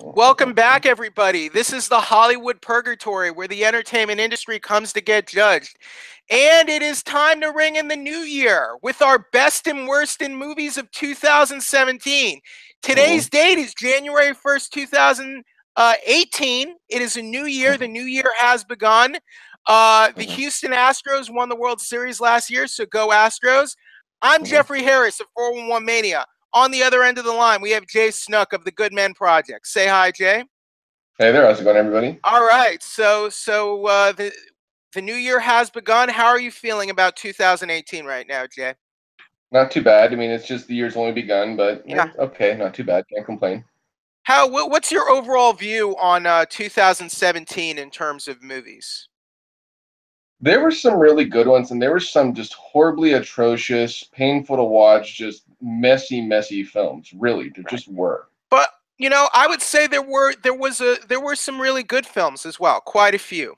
Welcome back, everybody. This is the Hollywood Purgatory, where the entertainment industry comes to get judged. And it is time to ring in the new year with our best and worst in movies of 2017. Today's date is January 1st, 2018. It is a new year. The new year has begun. The Houston Astros won the World Series last year, so go Astros. I'm Jeffrey Harris of 411 Mania. On the other end of the line, we have Jay Snook of the Good Men Project. Say hi, Jay. Hey there, how's it going, everybody? All right, so the new year has begun. How are you feeling about 2018 right now, Jay? Not too bad. I mean, it's just the year's only begun, but Yeah. okay, not too bad. Can't complain. What's your overall view on 2017 in terms of movies? There were some really good ones, and there were some just horribly atrocious, painful to watch, just messy films. Really, there just were. But I would say there were some really good films as well, quite a few.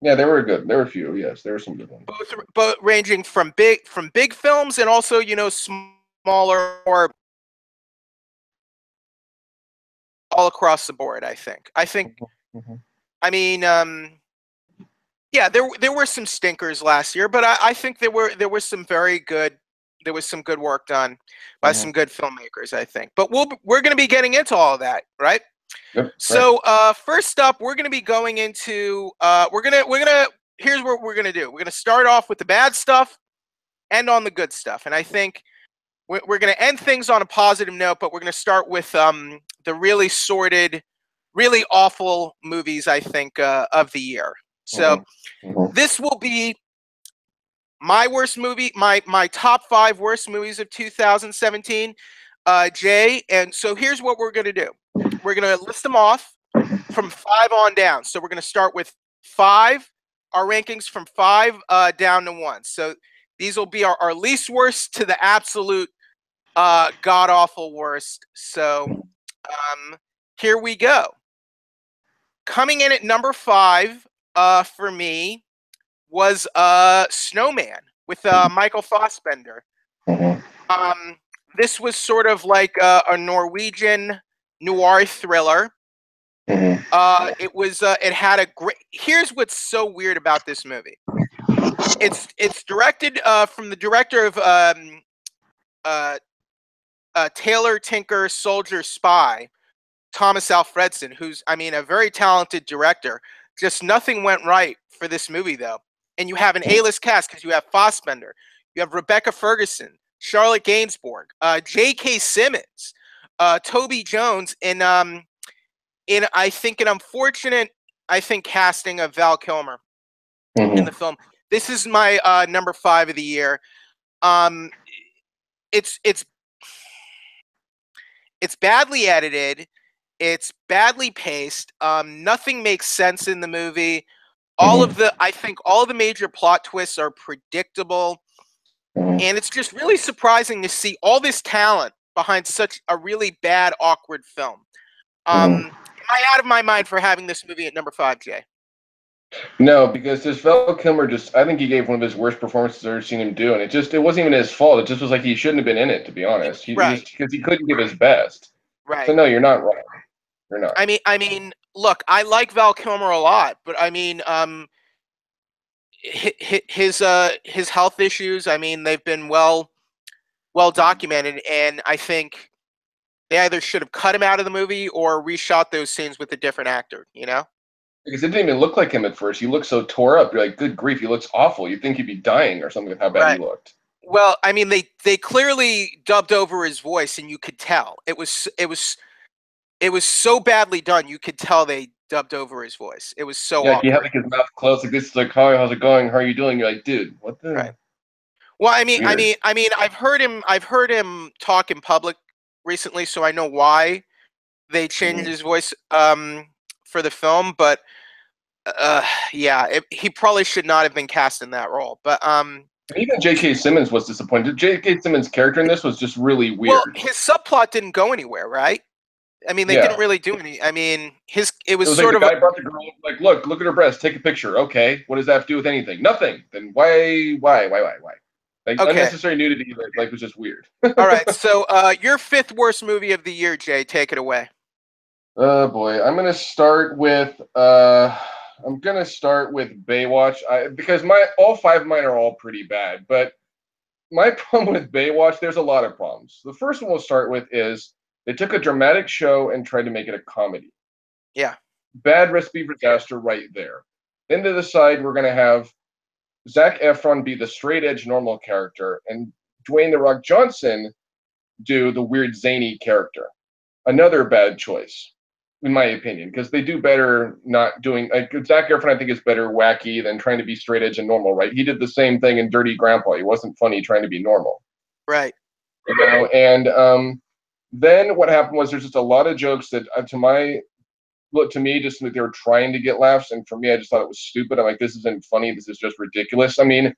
Yeah, they were good. There were a few. Yes, there were some good ones. Both ranging from big films and also smaller or all across the board. I think. I mean, yeah, there were some stinkers last year, but I think there were some very good. There was some good work done by some good filmmakers, I think. But we're going to be getting into all of that, right? Yep, So first up, we're going to be going into here's what we're going to do. We're going to start off with the bad stuff, end on the good stuff, and I think we're going to end things on a positive note. But we're going to start with the really sordid, really awful movies, I think, of the year. So this will be my worst movie, my top 5 worst movies of 2017, Jay. And so here's what we're going to do. We're going to list them off from 5 on down. So we're going to start with 5, our rankings from 5 down to 1. So these will be our least worst to the absolute god-awful worst. So here we go. Coming in at number 5 for me was Snowman with Michael Fassbender. This was sort of like a Norwegian noir thriller. It had a great. Here's what's so weird about this movie. It's directed from the director of Tailor, Tinker, Soldier, Spy, Thomas Alfredson, who's a very talented director. Just nothing went right for this movie though. And you have an A-list cast because you have Fassbender, you have Rebecca Ferguson, Charlotte Gainsbourg, J.K. Simmons, Toby Jones, and I think an unfortunate casting of Val Kilmer in the film. This is my number 5 of the year. It's badly edited. It's badly paced. Nothing makes sense in the movie. I think all the major plot twists are predictable, and it's just really surprising to see all this talent behind such a really bad, awkward film. Am I out of my mind for having this movie at number 5, Jay? No, because this Val Kilmer I think he gave one of his worst performances I've ever seen him do, and it wasn't even his fault. It just was like he shouldn't have been in it, to be honest. Because he couldn't give his best. Right. So no, you're not wrong. You're not. I mean, look, I like Val Kilmer a lot, but his health issues, they've been well documented, and I think they either should have cut him out of the movie or reshot those scenes with a different actor, Because it didn't even look like him at first. He looked so tore up. You're like, good grief, he looks awful. You'd think he'd be dying or something with how bad he looked. Well, they clearly dubbed over his voice, and you could tell. It was so badly done. You could tell they dubbed over his voice. It was so awkward. He had like his mouth closed like this. It's like, hi, how's it going? How are you doing? You're like, dude, what the? Right. Well, I've heard him talk in public recently, so I know why they changed his voice for the film. But he probably should not have been cast in that role. But even J.K. Simmons was disappointed. J.K. Simmons' character in this was just really weird. Well, his subplot didn't go anywhere, right? They didn't really do any. It was sort like of the guy brought the girl, like, look at her breast, take a picture. Okay, what does that have to do with anything? Nothing. Then why? Like unnecessary nudity, like was just weird. All right, so your 5th worst movie of the year, Jay. Take it away. Oh boy, I'm gonna start with Baywatch. Because all five of mine are all pretty bad. But my problem with Baywatch, there's a lot of problems. The first one we'll start with is they took a dramatic show and tried to make it a comedy. Yeah. Bad recipe for disaster right there. Then they decide we're gonna have Zac Efron be the straight edge normal character and Dwayne the Rock Johnson do the weird zany character. Another bad choice, in my opinion, because they do better not doing. Zac Efron, I think, is better wacky than trying to be straight edge and normal. Right? He did the same thing in Dirty Grandpa. He wasn't funny trying to be normal. Right. You know, and then what happened was there's just a lot of jokes that, to me, just they were trying to get laughs, and for me, I just thought it was stupid. I'm like, this isn't funny. This is just ridiculous. I mean,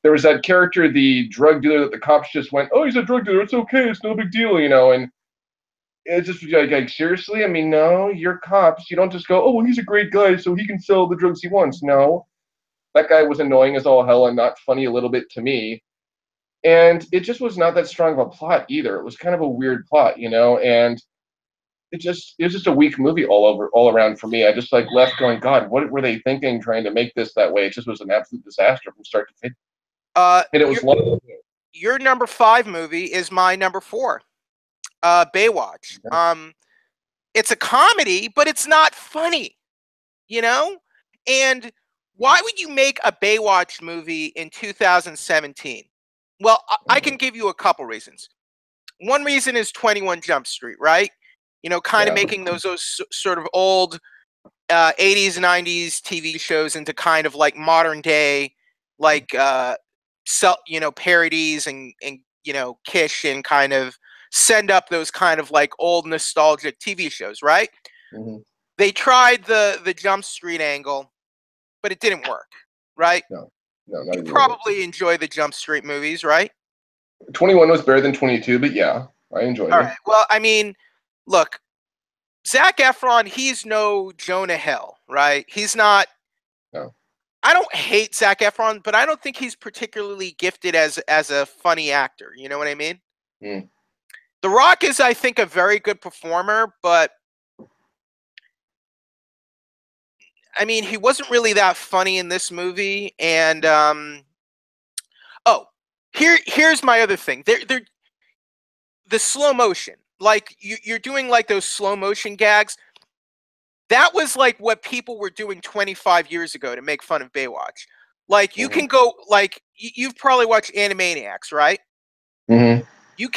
there was that character, the drug dealer, that the cops just went, "Oh, he's a drug dealer. It's okay. It's no big deal," you know, and it's just like seriously. I mean, no, you're cops. You don't just go, "Oh, well, he's a great guy, so he can sell the drugs he wants." No, that guy was annoying as all hell and not funny a little bit to me. And it just was not that strong of a plot either. It was kind of a weird plot, you know, and it was just a weak movie all around for me. I just like left going, God, what were they thinking trying to make this that way? It just was an absolute disaster from start to finish. And it was your number 5 movie is my number 4. Baywatch. Okay. It's a comedy, but it's not funny, you know? And why would you make a Baywatch movie in 2017? Well, I can give you a couple reasons. One reason is 21 Jump Street, right? You know, kind of making those sort of old 80s, 90s TV shows into kind of like modern day, like, parodies and Kish, and kind of send up those kind of like old nostalgic TV shows, right? Mm-hmm. They tried the Jump Street angle, but it didn't work, right? No, not You even probably enjoy the Jump Street movies, right? 21 was better than 22, but yeah, I enjoyed All it. right. Well, I mean, look, Zac Efron, he's no Jonah Hill, right? He's not. No. I don't hate Zac Efron, but I don't think he's particularly gifted as a funny actor. You know what I mean? Mm. The Rock is, I think, a very good performer, but I mean, he wasn't really that funny in this movie. And here's my other thing. They're the slow motion. Like you're doing like those slow motion gags. That was like what people were doing 25 years ago to make fun of Baywatch. Like you can go like you've probably watched Animaniacs, right? Mm-hmm. You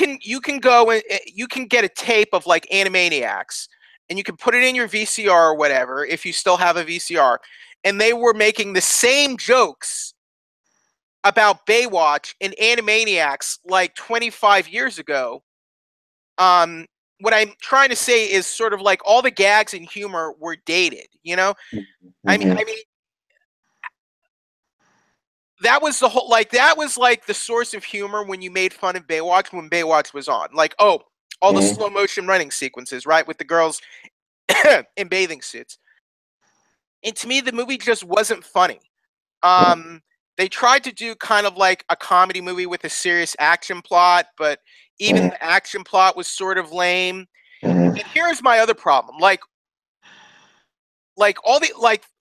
can go and you can get a tape of like Animaniacs, and you can put it in your VCR or whatever if you still have a VCR. And they were making the same jokes about Baywatch and Animaniacs like 25 years ago. What I'm trying to say is sort of like all the gags and humor were dated, you know? Mm-hmm. I mean that was like the source of humor when you made fun of Baywatch when Baywatch was on. Like, oh, all the slow motion running sequences, right, with the girls in bathing suits. And to me, the movie just wasn't funny. They tried to do kind of like a comedy movie with a serious action plot, but even the action plot was sort of lame. And here's my other problem: like all the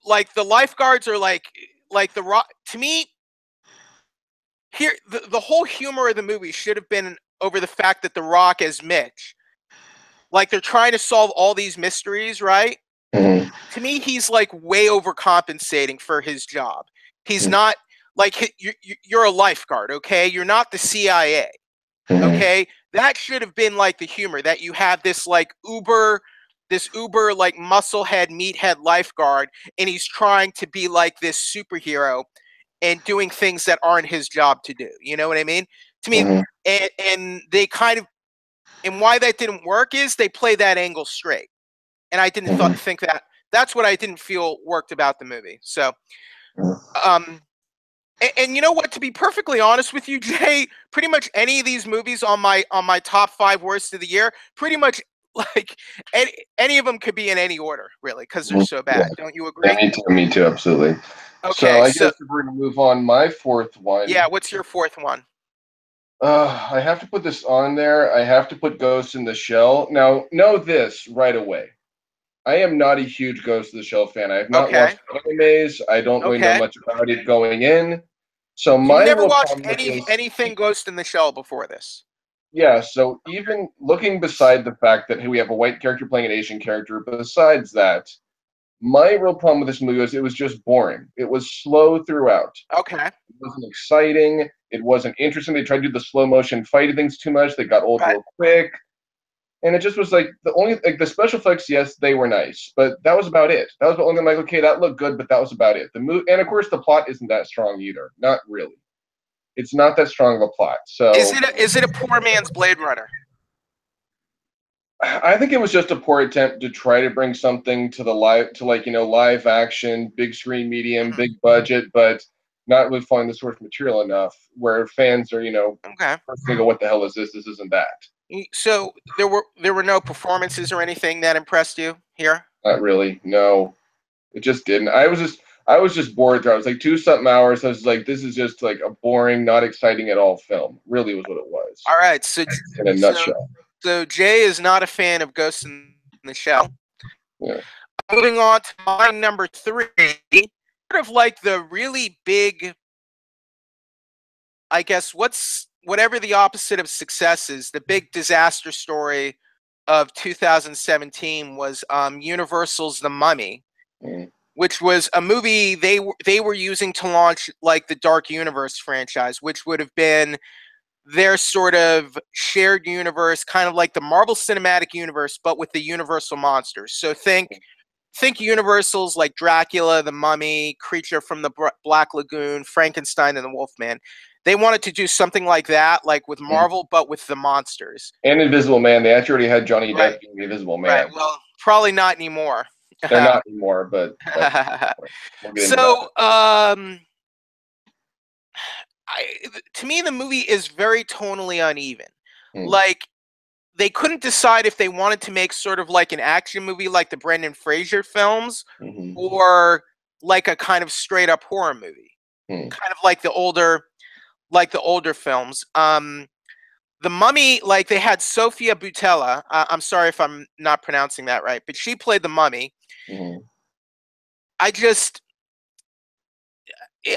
like the lifeguards are like the Rock. To me, here the whole humor of the movie should have been over the fact that the Rock as Mitch, like they're trying to solve all these mysteries, right? To me, he's like way overcompensating for his job. He's not like you're a lifeguard, okay? You're not the CIA, okay? That should have been like the humor that you have this uber like musclehead meathead lifeguard, and he's trying to be like this superhero and doing things that aren't his job to do. You know what I mean? To me, and they kind of, and why that didn't work is they play that angle straight. And I didn't think that's what I didn't feel worked about the movie. So, and you know what? To be perfectly honest with you, Jay, pretty much any of these movies on my top 5 worst of the year, pretty much like any of them could be in any order, really, because they're so bad. Yeah. Don't you agree? Yeah, me too, absolutely. Okay, so I guess if we're gonna move on, my 4th one. Yeah, what's your 4th one? I have to put this on there. I have to put Ghost in the Shell. Now, know this right away. I am not a huge Ghost of the Shell fan. I have not Okay. watched animes. I don't really know Okay. much about it going in. So You've my never real watched problem with this, anything Ghost in the Shell before this. yeah. So even looking beside the fact that hey, we have a white character playing an Asian character, besides that, my real problem with this movie was it was just boring. It was slow throughout. Okay. It wasn't exciting. It wasn't interesting. They tried to do the slow motion fighting things too much. They got old Right. real quick. And it just was like the only like the special effects, yes, they were nice, but that was about it. That was the only thing. Like, okay, that looked good, but that was about it. The movie, and of course, the plot isn't that strong either. Not really. It's not that strong of a plot. So Is it a poor man's Blade Runner? I think it was just a poor attempt to try to bring something to the live to like live action, big screen medium, Mhm. big budget, but not really following the source material enough where fans are Okay. first they go, what the hell is this? This isn't that. So there were no performances or anything that impressed you here? Not really. No. It just didn't. I was just bored there. I was like 2 something hours. I was like, this is just like a boring, not exciting at all film. Really was what it was. All right. In a So nutshell. so Jay is not a fan of Ghost in the Shell. Yeah. Moving on to my number 3, sort of like the really big, I guess, whatever the opposite of success is, the big disaster story of 2017 was Universal's The Mummy, Mm. which was a movie they were using to launch like the Dark Universe franchise, which would have been their sort of shared universe, kind of like the Marvel Cinematic Universe, but with the Universal monsters. So think Universals like Dracula, the Mummy, Creature from the Black Lagoon, Frankenstein, and the Wolfman. They wanted to do something like that, like with Mm. Marvel, but with the monsters. And Invisible Man. They actually already had Johnny Right, Depp being the Invisible right. Man. Well, probably not anymore. They're not anymore, but we'll get into that. So, to me, the movie is very tonally uneven. Mm. Like, they couldn't decide if they wanted to make sort of like an action movie like the Brendan Fraser films Mm-hmm. or like a kind of straight up horror movie. Mm. Kind of like the older films. The Mummy, like they had Sofia Boutella. I'm sorry if I'm not pronouncing that right, but she played the Mummy. Mm-hmm. I just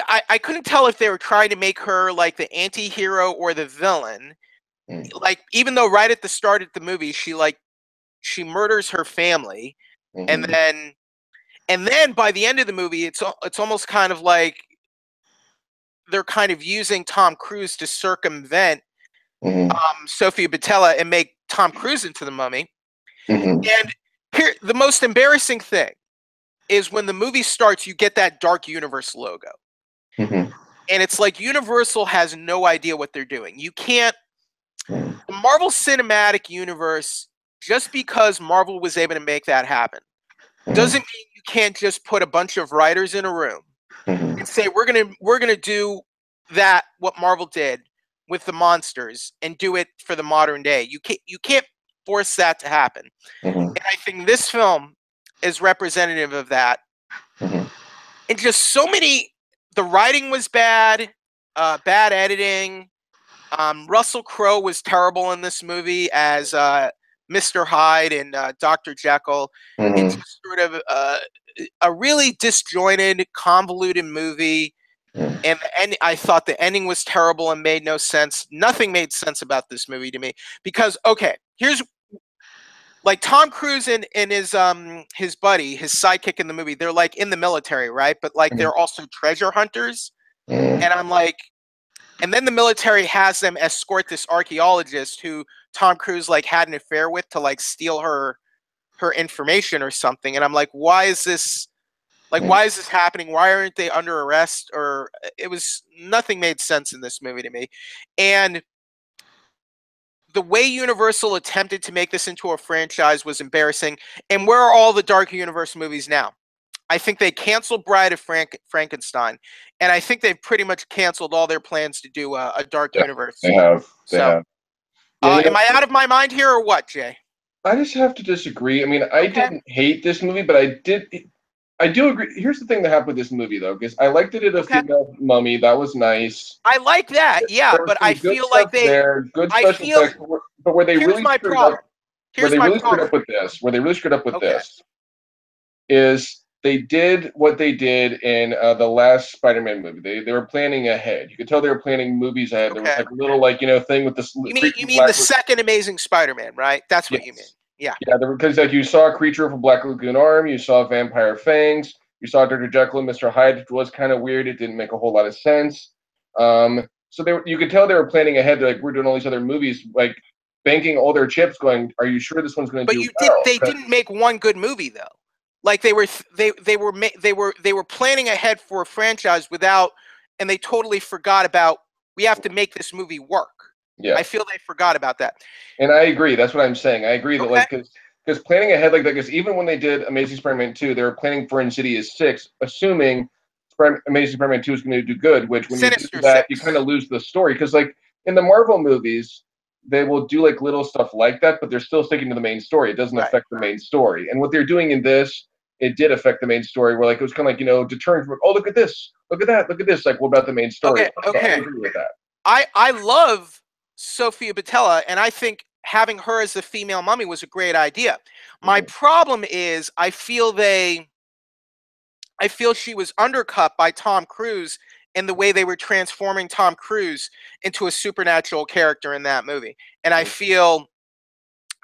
I couldn't tell if they were trying to make her like the anti-hero or the villain. Mm. Like even though right at the start of the movie she murders her family, and Mm-hmm. then by the end of the movie it's almost kind of like they're kind of using Tom Cruise to circumvent Mm-hmm. Sophia Boutella and make Tom Cruise into the Mummy. Mm-hmm. And here the most embarrassing thing is when the movie starts, you get that Dark Universe logo. Mm-hmm. And it's like Universal has no idea what they're doing. You can't Mm. the Marvel Cinematic Universe, just because Marvel was able to make that happen, doesn't mean you can't just put a bunch of writers in a room Mm-hmm. and say we're gonna do that what Marvel did with the monsters and do it for the modern day. You can't force that to happen. Mm-hmm. And I think this film is representative of that. Mm-hmm. And just so many the writing was bad, bad editing. Russell Crowe was terrible in this movie as Mr. Hyde and Dr. Jekyll. It's Mm-hmm. just sort of a really disjointed, convoluted movie. And I thought the ending was terrible and made no sense. Nothing made sense about this movie to me because okay, here's like Tom Cruise and his buddy, his sidekick in the movie. They're like in the military, right? But like they're also treasure hunters. Mm-hmm. And I'm like, and then the military has them escort this archaeologist who Tom Cruise like had an affair with to like steal her information or something. And I'm like, why is this happening? Why aren't they under arrest? Or it was nothing made sense in this movie to me. And the way Universal attempted to make this into a franchise was embarrassing. And where are all the Dark Universe movies now? I think they canceled Bride of Frankenstein, and I think they've pretty much canceled all their plans to do a Dark Yeah, Universe. they have. They So, have. Yeah, am I out of my mind here or what, Jay? I just have to disagree. I mean, I Okay. didn't hate this movie, but I do agree. Here's the thing that happened with this movie, though, because I liked it as a Okay. female mummy. That was nice. I like that, yeah, There was but some I good feel like stuff there, good I special feel, effects, but where they here's really my screwed problem. up, Here's my problem. with this, where they really screwed up with Okay. this, is they did what they did in the last Spider-Man movie. They were planning ahead. You could tell they were planning movies ahead. There was Okay. like a little like thing with this creature You from mean Black the Lagoon. second Amazing Spider-Man, right? That's what you mean. Yes. Yeah. Yeah, because like you saw a creature from Black Lagoon arm, you saw vampire fangs, you saw Dr. Jekyll and Mr. Hyde, which was kind of weird. It didn't make a whole lot of sense. So you could tell they were planning ahead. Like we're doing all these other movies, like banking all their chips, going, "Are you sure this one's going to But do you did. well?" They didn't make one good movie though. Like they were planning ahead for a franchise without, and they totally forgot about. We have to make this movie work. Yeah, I feel they forgot about that. and I agree. That's what I'm saying. I agree that Okay. like because planning ahead like that, because even when they did Amazing Spider-Man 2, they were planning for Insidious 6, assuming Amazing Spider-Man 2 is going to do good. Which when you do Sinister that, you kind Six. of lose the story because like in the Marvel movies, they will do like little stuff like that, but they're still sticking to the main story. It doesn't Right. affect the main story. And what they're doing in this, it did affect the main story. Where like it was kind of like deterrent from, oh, look at this, look at that, look at this. Like what about the main story? Okay. So I Okay. agree with that. I love Sophia Botella, and I think having her as the female mummy was a great idea. My Mm-hmm. problem is I feel she was undercut by Tom Cruise in the way they were transforming Tom Cruise into a supernatural character in that movie. And I feel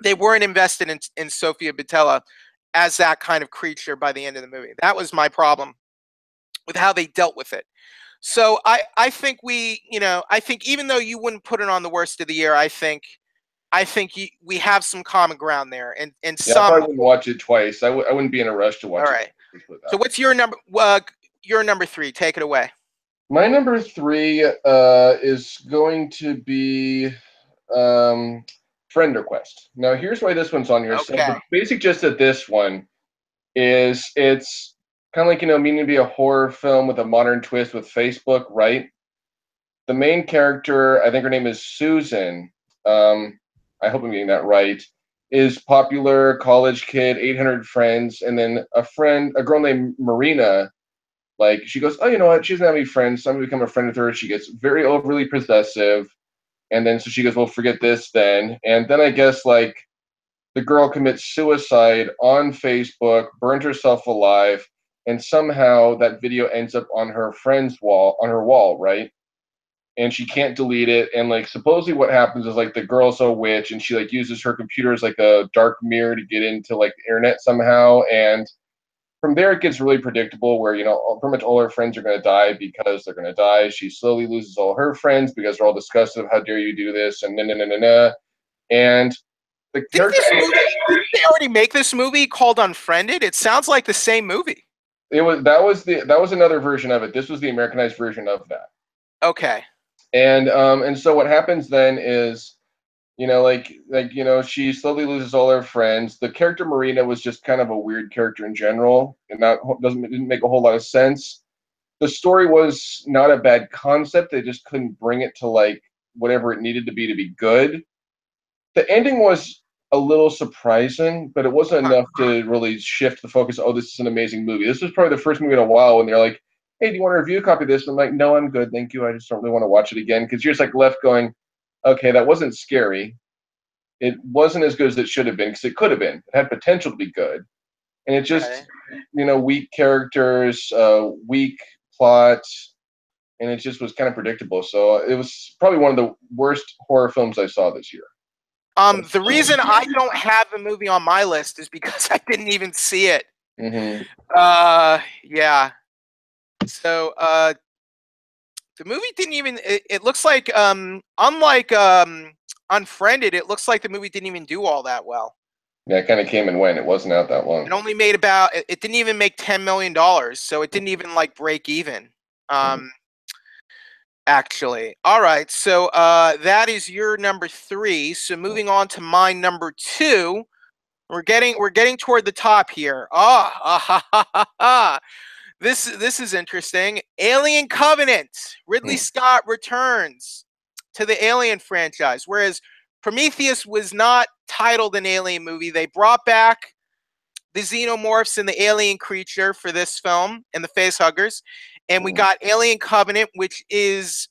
they weren't invested in Sophia Botella as that kind of creature by the end of the movie. That was my problem with how they dealt with it. So I think I think even though you wouldn't put it on the worst of the year, we have some common ground there, and Yeah, I some. probably wouldn't watch it twice. I wouldn't be in a rush to All watch it right. twice. Put it So that way. what's your number? Your number 3. Take it away. My number 3 is going to be um, Friend Request. Now, here's why this one's on here. So Okay. the basic gist of this one is it's kind of like meaning to be a horror film with a modern twist with Facebook, right? The main character, I think her name is Susan. Um, I hope I'm getting that right. Is popular college kid, 800 friends, and then a girl named Marina. Like she goes, oh, you know what? She doesn't have any friends, so I'm gonna become a friend with her. She gets very overly possessive, and then so she goes, well, forget this then. And then I guess like the girl commits suicide on Facebook, burned herself alive, and somehow that video ends up on her friend's wall, right? And she can't delete it. And like supposedly what happens is like the girl's a witch and she like uses her computer as like a dark mirror to get into like the internet somehow. And from there it gets really predictable where pretty much all her friends are going to die because they're going to die. She slowly loses all her friends because they're all disgusted of how dare you do this and and the character Didn't they already make this movie called Unfriended? It sounds like the same movie. that was another version of it. This was the Americanized version of that. Okay. And so what happens then is she slowly loses all her friends. The character Marina was just kind of a weird character in general, and that didn't make a whole lot of sense. The story was not a bad concept. They just couldn't bring it to like whatever it needed to be good. The ending was a little surprising, but it wasn't Huh. enough to really shift the focus. Oh, this is an amazing movie. This was probably the first movie in a while when they're like, "Hey, do you want to review a copy of this?" And I'm like, "No, I'm good, thank you. I just don't really want to watch it again." Because you're just like left going, "Okay, that wasn't scary. It wasn't as good as it should have been because it could have been. It had potential to be good, and it just, Right. weak characters, weak plot, and it just was kind of predictable. So it was probably one of the worst horror films I saw this year. The reason I don't have the movie on my list is because I didn't even see it. Mm-hmm. Yeah. So, the movie didn't even. It looks like, unlike Unfriended, it looks like the movie didn't even do all that well. Yeah, it kind of came and went. It wasn't out that It long. only made about. It didn't even make $10 million, so it didn't even like break even. Mm-hmm. Actually, all right. So, that is your number 3. So, moving on to my number 2. We're getting toward the top here. Ha, ha, ha, ha. This is interesting. Alien Covenant. Ridley Scott returns to the Alien franchise, whereas Prometheus was not titled an Alien movie. They brought back the xenomorphs and the alien creature for this film and the facehuggers, and we got Alien Covenant, which is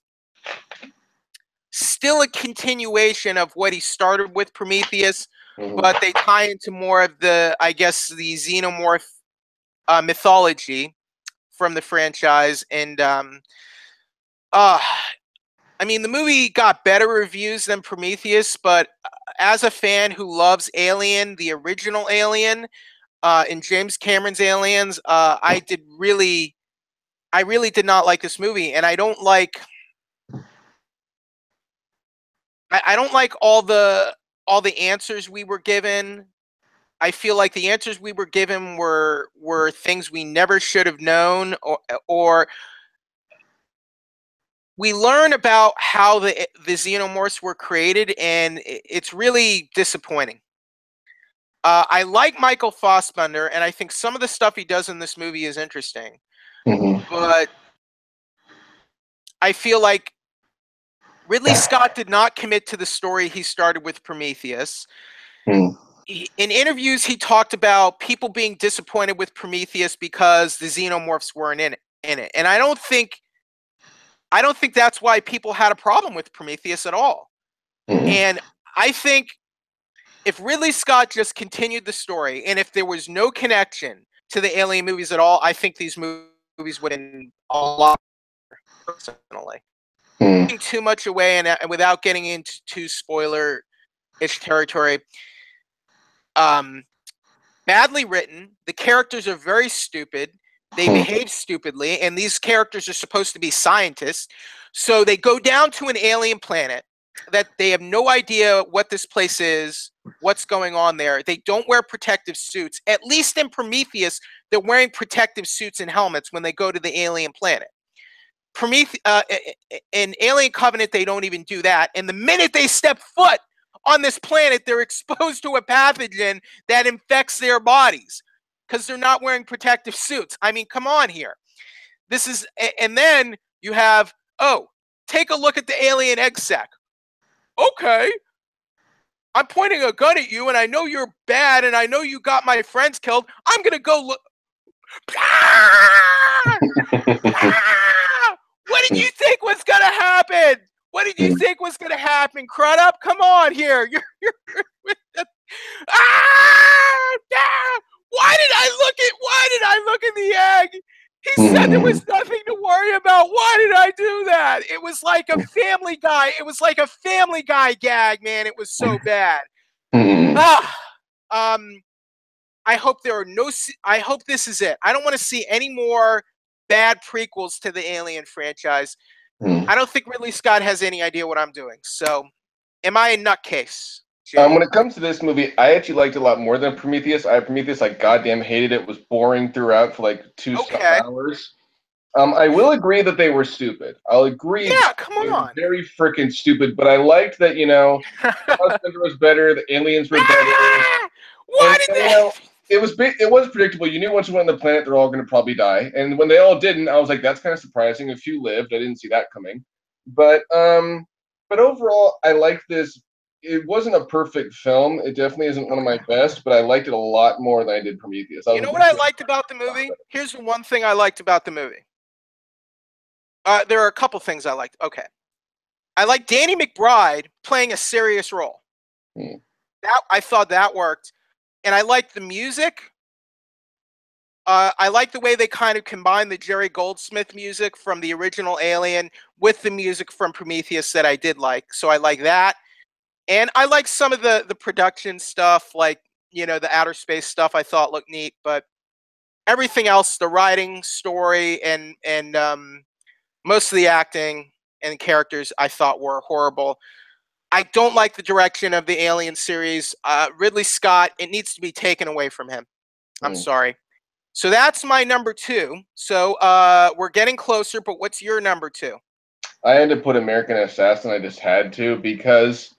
still a continuation of what he started with Prometheus, Mm-hmm. but they tie into more of the, I guess, the xenomorph mythology from the franchise, and I mean, the movie got better reviews than Prometheus, but as a fan who loves Alien, the original Alien, and James Cameron's Aliens, I really did not like this movie, and I don't like all the answers we were given. I feel like the answers we were given were things we never should have known, or we learn about how the xenomorphs were created, and it's really disappointing. I like Michael Fassbender, and I think some of the stuff he does in this movie is interesting. Mm-hmm. But I feel like Ridley Scott did not commit to the story he started with Prometheus. Mm. In interviews, he talked about people being disappointed with Prometheus because the xenomorphs weren't in it. And I don't think that's why people had a problem with Prometheus at all. Mm-hmm. And I think if Ridley Scott just continued the story, and if there was no connection to the Alien movies at all, I think these movies would have been a lot better, personally. Mm-hmm. Too much away, and without getting into too spoiler-ish territory, badly written. The characters are very stupid. They behave stupidly, and these characters are supposed to be scientists. So they go down to an alien planet that they have no idea what this place is, what's going on there. They don't wear protective suits. At least in Prometheus, they're wearing protective suits and helmets when they go to the alien planet. In Alien Covenant, they don't even do that. And the minute they step foot on this planet, they're exposed to a pathogen that infects their bodies because they're not wearing protective suits. I mean, come on here. And then you have, take a look at the alien egg sac. Okay, I'm pointing a gun at you, and I know you're bad, and I know you got my friends killed. I'm gonna go look. What did you think was gonna happen? What did you think was gonna happen? Crudup, come on here. Why did I look at the egg? He said there was nothing to worry about. Why did I do that? It was like a Family Guy. It was like a Family Guy gag, man. It was so bad. I hope there are no. I hope this is it. I don't want to see any more bad prequels to the Alien franchise. I don't think Ridley Scott has any idea what I'm doing. So, am I a nutcase? When it comes to this movie, I actually liked it a lot more than Prometheus. Prometheus, like, goddamn hated it. It was boring throughout for like 2 hours. I will agree that they were stupid. I'll agree. Yeah, come on. Very freaking stupid. But I liked that, Fassbender was better. The aliens were better. Why did they? It was predictable. You knew once you went on the planet, they're all going to probably die. And when they all didn't, I was like, that's kind of surprising. A few lived. I didn't see that coming. But overall, I liked this. It wasn't a perfect film. It definitely isn't one of my best, but I liked it a lot more than I did Prometheus. You know what I liked about the movie? Here's the one thing I liked about the movie. There are a couple things I liked. Okay. I like Danny McBride playing a serious role. I thought that worked. And I liked the music. I like the way they kind of combined the Jerry Goldsmith music from the original Alien with the music from Prometheus that I did like. So I like that. And I like some of the production stuff, like, the outer space stuff I thought looked neat. But everything else, the writing, story, and most of the acting and characters I thought were horrible. I don't like the direction of the Alien series. Ridley Scott, it needs to be taken away from him. I'm sorry. So that's my number 2. So we're getting closer, but what's your number 2? I had to put American Assassin. I just had to because...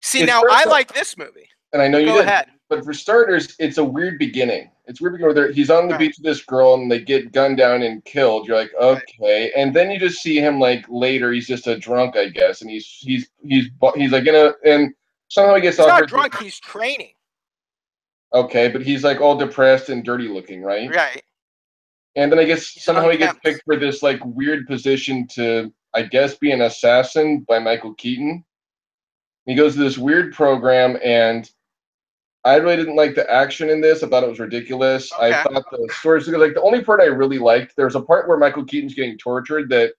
See, now I like this movie. And I know you did. Go ahead. But for starters, it's a weird beginning. It's weird where he's on the beach with this girl and they get gunned down and killed. You're like, okay. And then you just see him like later. He's just a drunk, I guess, and he's like and somehow he gets he's not drunk. He's training. Okay, but he's like all depressed and dirty looking, right? Right. And then I guess somehow he gets picked for this like weird position to, I guess, be an assassin by Michael Keaton. He goes to this weird program, and I really didn't like the action in this. I thought it was ridiculous. I Okay. thought the story was good. Like the only part I really liked, there was a part where Michael Keaton's getting tortured that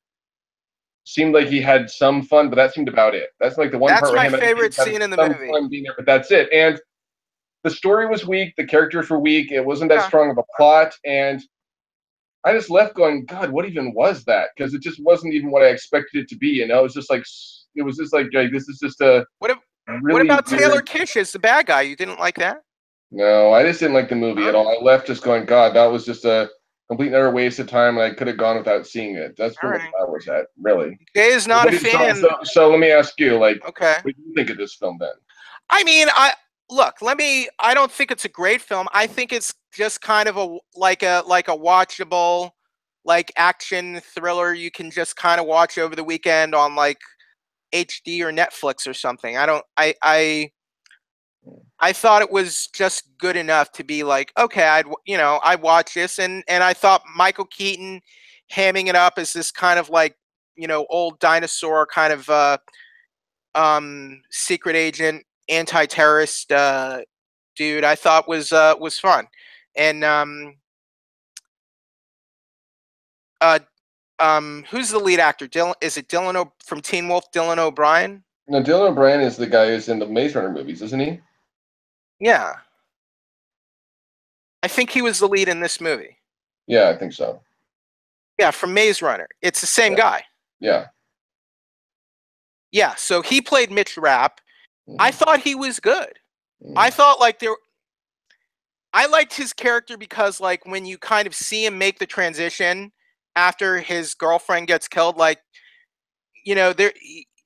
seemed like he had some fun, but that seemed about it. That's like the one That's part where my him and favorite Keaton's having scene in the some movie. fun being there, but that's it. And the story was weak. The characters were weak. It wasn't that Okay. strong of a plot, and I just left going, God, what even was that? Because it just wasn't even what I expected it to be. You know, it was just like this is just a What if, what really about Taylor weird. Kitsch as the bad guy? You didn't like that? No, I just didn't like the movie at All right. all. I left just going, God, that was just a complete and utter waste of time, and I could have gone without seeing it. That's All where right. I was at, really. Jay is not a fan. So let me ask you, like, Okay. what do you think of this film then? I mean, I don't think it's a great film. I think it's just kind of a watchable like action thriller you can just kind of watch over the weekend on like HD or Netflix or something. I thought it was just good enough to be like, okay, I'd watch this, and I thought Michael Keaton hamming it up as this kind of like, old dinosaur kind of secret agent, anti-terrorist dude, I thought was fun. And uh, who's the lead actor? Dylan, is it from Teen Wolf? Dylan O'Brien? No, Dylan O'Brien is the guy who's in the Maze Runner movies, isn't he? Yeah, I think he was the lead in this movie. Yeah, I think so. Yeah, from Maze Runner. It's the same Yeah. guy. Yeah. Yeah, so he played Mitch Rapp. I Mhm. thought he was good. I Mhm. thought like I liked his character because like when you kind of see him make the transition after his girlfriend gets killed, like there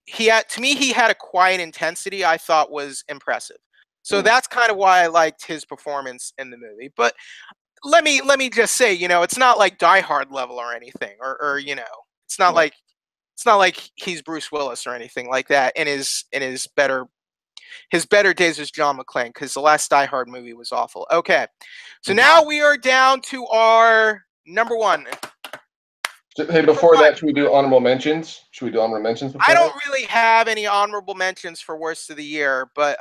he had, to me, he had a quiet intensity I thought was impressive. So Mhm. that's kind of why I liked his performance in the movie. But let me just say, it's not like Die Hard level or anything, or it's not Yeah. like it's not like he's Bruce Willis or anything like that. His better days was John McClane, because the last Die Hard movie was awful. Okay, so Mhm. now we are down to our number one. Hey, Number before one. that, should we do honorable mentions? Should we do honorable mentions I before that? don't really have any honorable mentions for worst of the year, but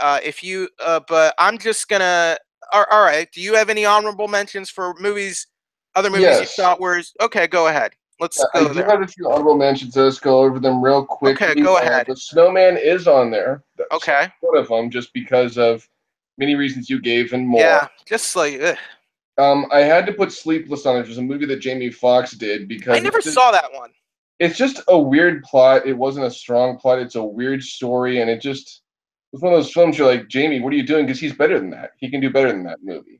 but I'm just gonna. All right. Do you have any honorable mentions for other movies you Yes. thought were okay? Go ahead. Let's Yeah, I go do there. have a few honorable mentions. Let's go over them real Okay, quickly. go ahead. The Snowman is on there. That's Okay. one of them, just because of many reasons you gave and more. Yeah, just like I had to put Sleepless on it, which was a movie that Jamie Foxx did I because never saw that one. it's just a weird plot. It wasn't a strong plot. It's a weird story, and it just was one of those films you're like, Jamie, what are you doing? Because he's better than that. He can do better than that movie.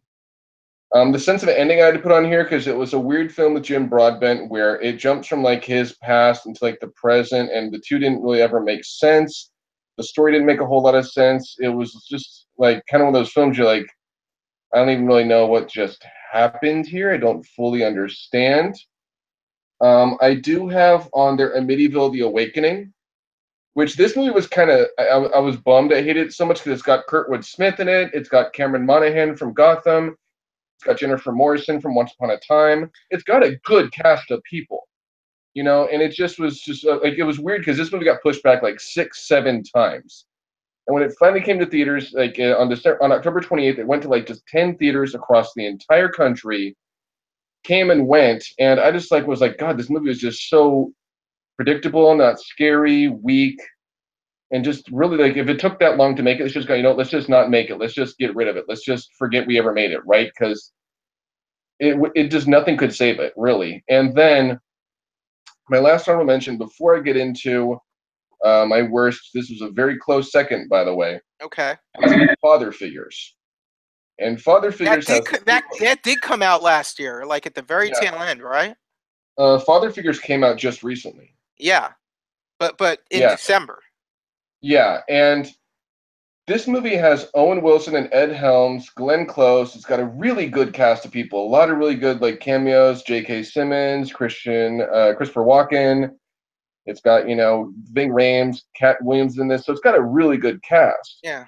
The sense of ending I had to put on here because it was a weird film with Jim Broadbent where it jumps from like his past into like the present, and the two didn't really ever make sense. The story didn't make a whole lot of sense. It was just like kind of one of those films you're like, I don't even really know what just happened here. I don't fully understand. I do have on there Amityville: The Awakening, which this movie was kind of I was bummed I hated it so much because it's got Kurtwood Smith in it. It's got Cameron Monaghan from Gotham. It's got Jennifer Morrison from Once Upon a Time. It's got a good cast of people, and it just was just like it was weird because this movie got pushed back like 6, 7 times. And when it finally came to theaters, like on October 28th, it went to like just 10 theaters across the entire country. Came and went, and I just like was like, God, this movie was just so predictable, not scary, weak, and just really like if it took that long to make it, let's just go, let's just not make it. Let's just get rid of it. Let's just forget we ever made it, right? Because it just nothing could save it really. And then my last honorable mention before I get into my worst, this was a very close second, by the way. Okay. Father Figures, and Father That Figures did has co- that that did come out last year, like at the very yeah. tail end, right? Father Figures came out just recently. Yeah, but in Yeah, December. yeah, and this movie has Owen Wilson and Ed Helms, Glenn Close. It's got a really good cast of people, a lot of really good like cameos. J.K. Simmons, Christopher Walken. It's got Ving Rhames, Cat Williams in this, so it's got a really good cast. Yeah.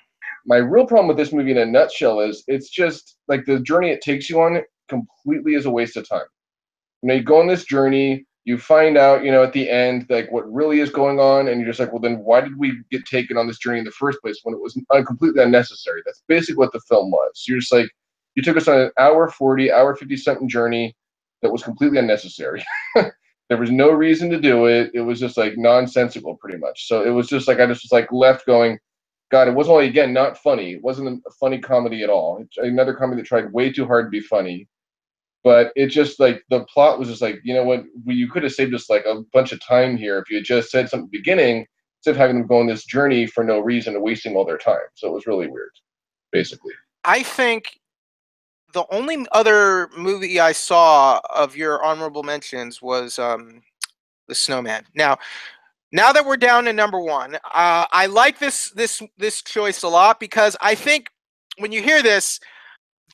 My real problem with this movie in a nutshell is it's just like the journey it takes you on completely is a waste of time. You go on this journey, You find out, you know, at the end, like what really is going on, and you're just like, well, then why did we get taken on this journey in the first place when it was completely unnecessary? That's basically what the film was. You're just like, you took us on an hour 40, hour 50 something journey that was completely unnecessary. There was no reason to do it. It was just like nonsensical, pretty much. So it was just like I just was like left going, God, it wasn't only again not funny. It wasn't a funny comedy at all. It's another comedy that tried way too hard to be funny. But it just like the plot was just like, you know what, you could have saved us like a bunch of time here if you had just said something at the beginning instead of having them go on this journey for no reason and wasting all their time. So it was really weird, basically. I think the only other movie I saw of your honorable mentions was The Snowman. Now that we're down to number one, I like this choice a lot because I think when you hear this,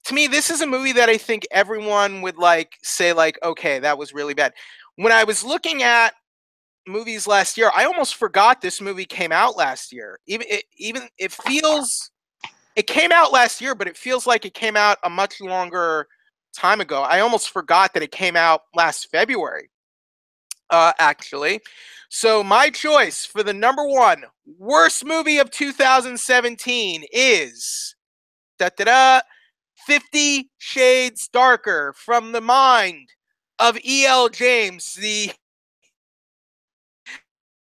to me, this is a movie that I think everyone would like say like, okay, that was really bad. When I was looking at movies last year, I almost forgot this movie came out last year. It came out last year, but it feels like it came out a much longer time ago. I almost forgot that it came out last February, actually. So my choice for the number one worst movie of 2017 is 50 Shades Darker, from the mind of E.L. James, the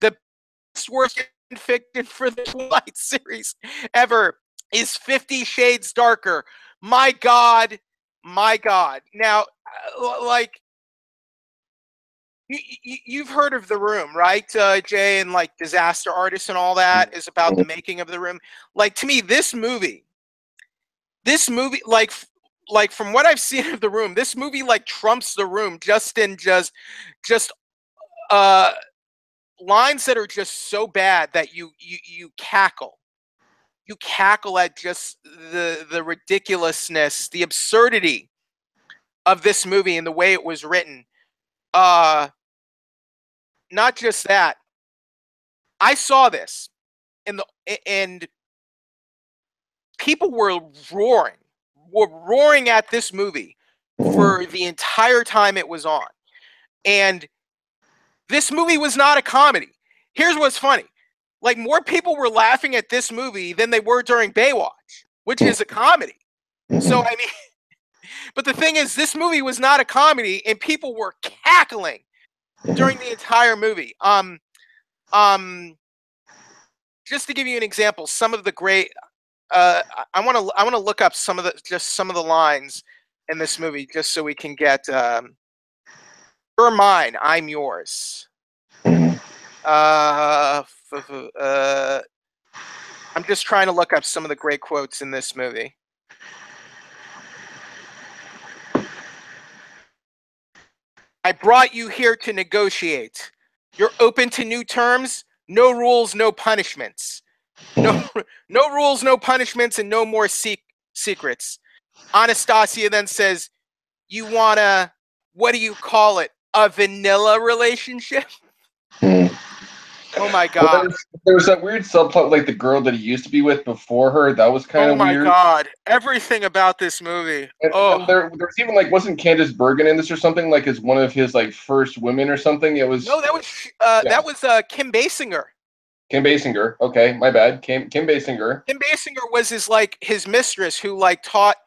best work in fiction for the Twilight series ever, is 50 Shades Darker. My God, my God. Now, like, you've heard of The Room, right, Jay, and like Disaster Artist and all that is about the making of The Room. Like, to me, this movie, like from what I've seen of The Room, this movie like trumps The Room just lines that are just so bad that you cackle. You cackle at just the ridiculousness, the absurdity of this movie and the way it was written. Not just that. I saw this and people were roaring at this movie for the entire time it was on. And this movie was not a comedy. Here's what's funny. Like, more people were laughing at this movie than they were during Baywatch, which is a comedy. So, I mean, but the thing is, this movie was not a comedy, and people were cackling during the entire movie. Just to give you an example, some of the great, I want to look up some of the lines in this movie just so we can get, you're mine, I'm yours. I'm just trying to look up some of the great quotes in this movie. I brought you here to negotiate. You're open to new terms? No rules, no punishments. No rules, no punishments, and no more secrets. Anastasia then says, you want a, what do you call it, a vanilla relationship? Oh my God. Well, there was that weird subplot, like the girl that he used to be with before her. That was kind of weird. Oh my God. Everything about this movie. And there's even like, wasn't Candice Bergen in this or something, like as one of his like first women or something? It was no, that was Kim Basinger. Kim Basinger. Okay, my bad. Kim Basinger. Kim Basinger was his mistress who taught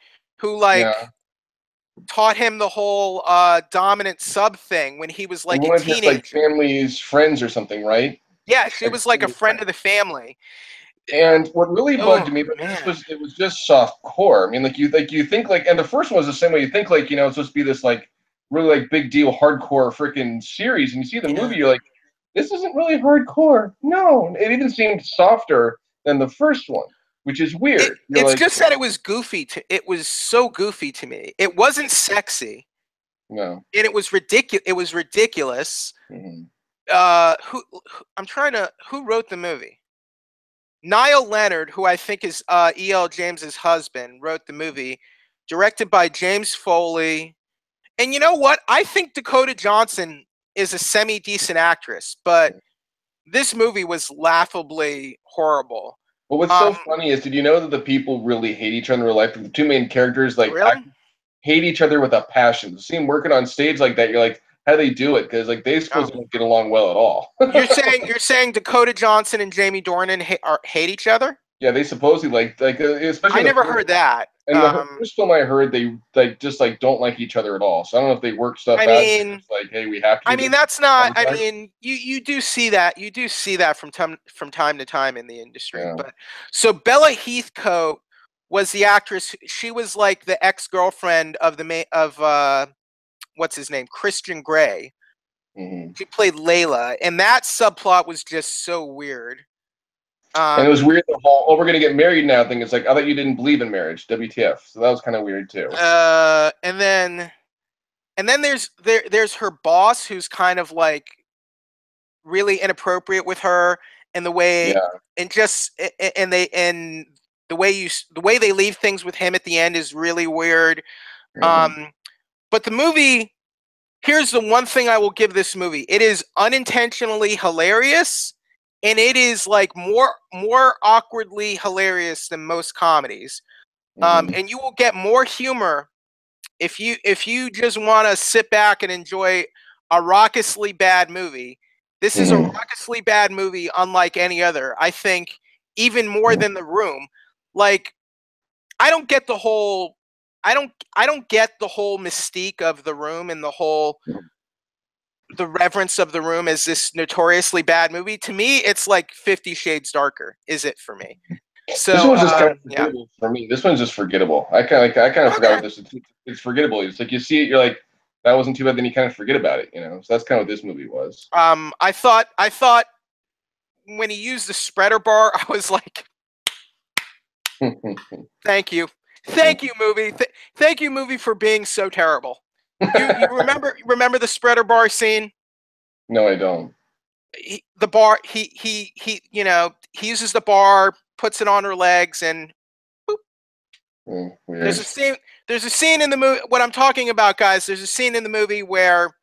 him the whole dominant sub thing when he was like a teenager. His, like, family's friends or something, right? Yeah, she was like a friend of the family. And what really bugged me, but it was just soft core. I mean, like you think like, and the first one was the same way. You think like, you know, it's supposed to be this like really like big deal hardcore freaking series, and you see the movie, you're like, this isn't really hardcore. No, it even seemed softer than the first one, which is weird. It's just that it was goofy. It was so goofy to me. It wasn't sexy. No, and it was ridiculous. It was ridiculous. Mm-hmm. Who wrote the movie? Niall Leonard, who I think is E.L. James's husband, wrote the movie, directed by James Foley. And you know what? I think Dakota Johnson is a semi-decent actress, but this movie was laughably horrible. Well, what's so funny is, did you know that the people really hate each other in real life? The two main characters hate each other with a passion. To see them working on stage like that, you're like, how they do it, because like they supposedly don't get along well at all. You're saying Dakota Johnson and Jamie Dornan hate each other? Yeah, they supposedly especially I never heard that. And the first film I heard, they just like don't like each other at all. So I don't know if they work stuff I out. mean, it's like, hey, we have to. I mean, that's not. I mean, you do see that. You do see that from time to time in the industry. Yeah. But so Bella Heathcote was the actress. She was like the ex-girlfriend of what's his name, Christian Grey. Mm-hmm. She played Layla, and that subplot was just so weird. And it was weird the whole "oh, we're gonna get married now" thing. It's like, I thought you didn't believe in marriage, WTF? So that was kind of weird too. And then there's her boss, who's kind of like really inappropriate with her, and the way and the way they leave things with him at the end is really weird. Mm-hmm. But the movie, here's the one thing I will give this movie: it is unintentionally hilarious, and it is like more awkwardly hilarious than most comedies. And you will get more humor if you just want to sit back and enjoy a raucously bad movie. This is a raucously bad movie unlike any other. I think even more than The Room. Like, I don't get the whole mystique of The Room and the reverence of The Room as this notoriously bad movie. To me, it's like 50 Shades Darker. Is it for me? So this one's just kind of forgettable for me. This one's just forgettable. I kind of forgot what this is. It's forgettable. It's like you see it, you're like, that wasn't too bad. Then you kind of forget about it, you know. So that's kind of what this movie was. I thought when he used the spreader bar, I was like, thank you movie, thank you movie for being so terrible. You remember the spreader bar scene? No, I don't. He uses the bar, puts it on her legs, and boop. There's a scene in the movie. What I'm talking about, guys, there's a scene in the movie where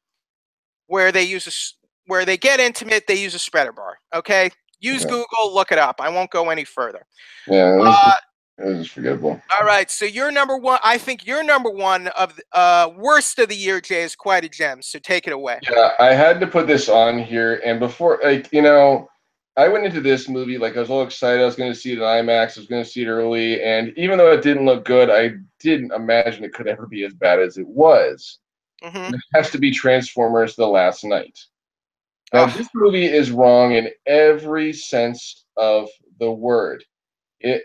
they get intimate. They use a spreader bar. Okay, use Google, look it up. I won't go any further. Yeah, it was just forgettable. All right, so you're number one. I think you're number one of the worst of the year. Jay is quite a gem. So take it away. Yeah, I had to put this on here, and before, like, I went into this movie like I was all excited. I was going to see it in IMAX. I was going to see it early, and even though it didn't look good, I didn't imagine it could ever be as bad as it was. Mm-hmm. It has to be Transformers: The Last Night. Now, this movie is wrong in every sense of the word.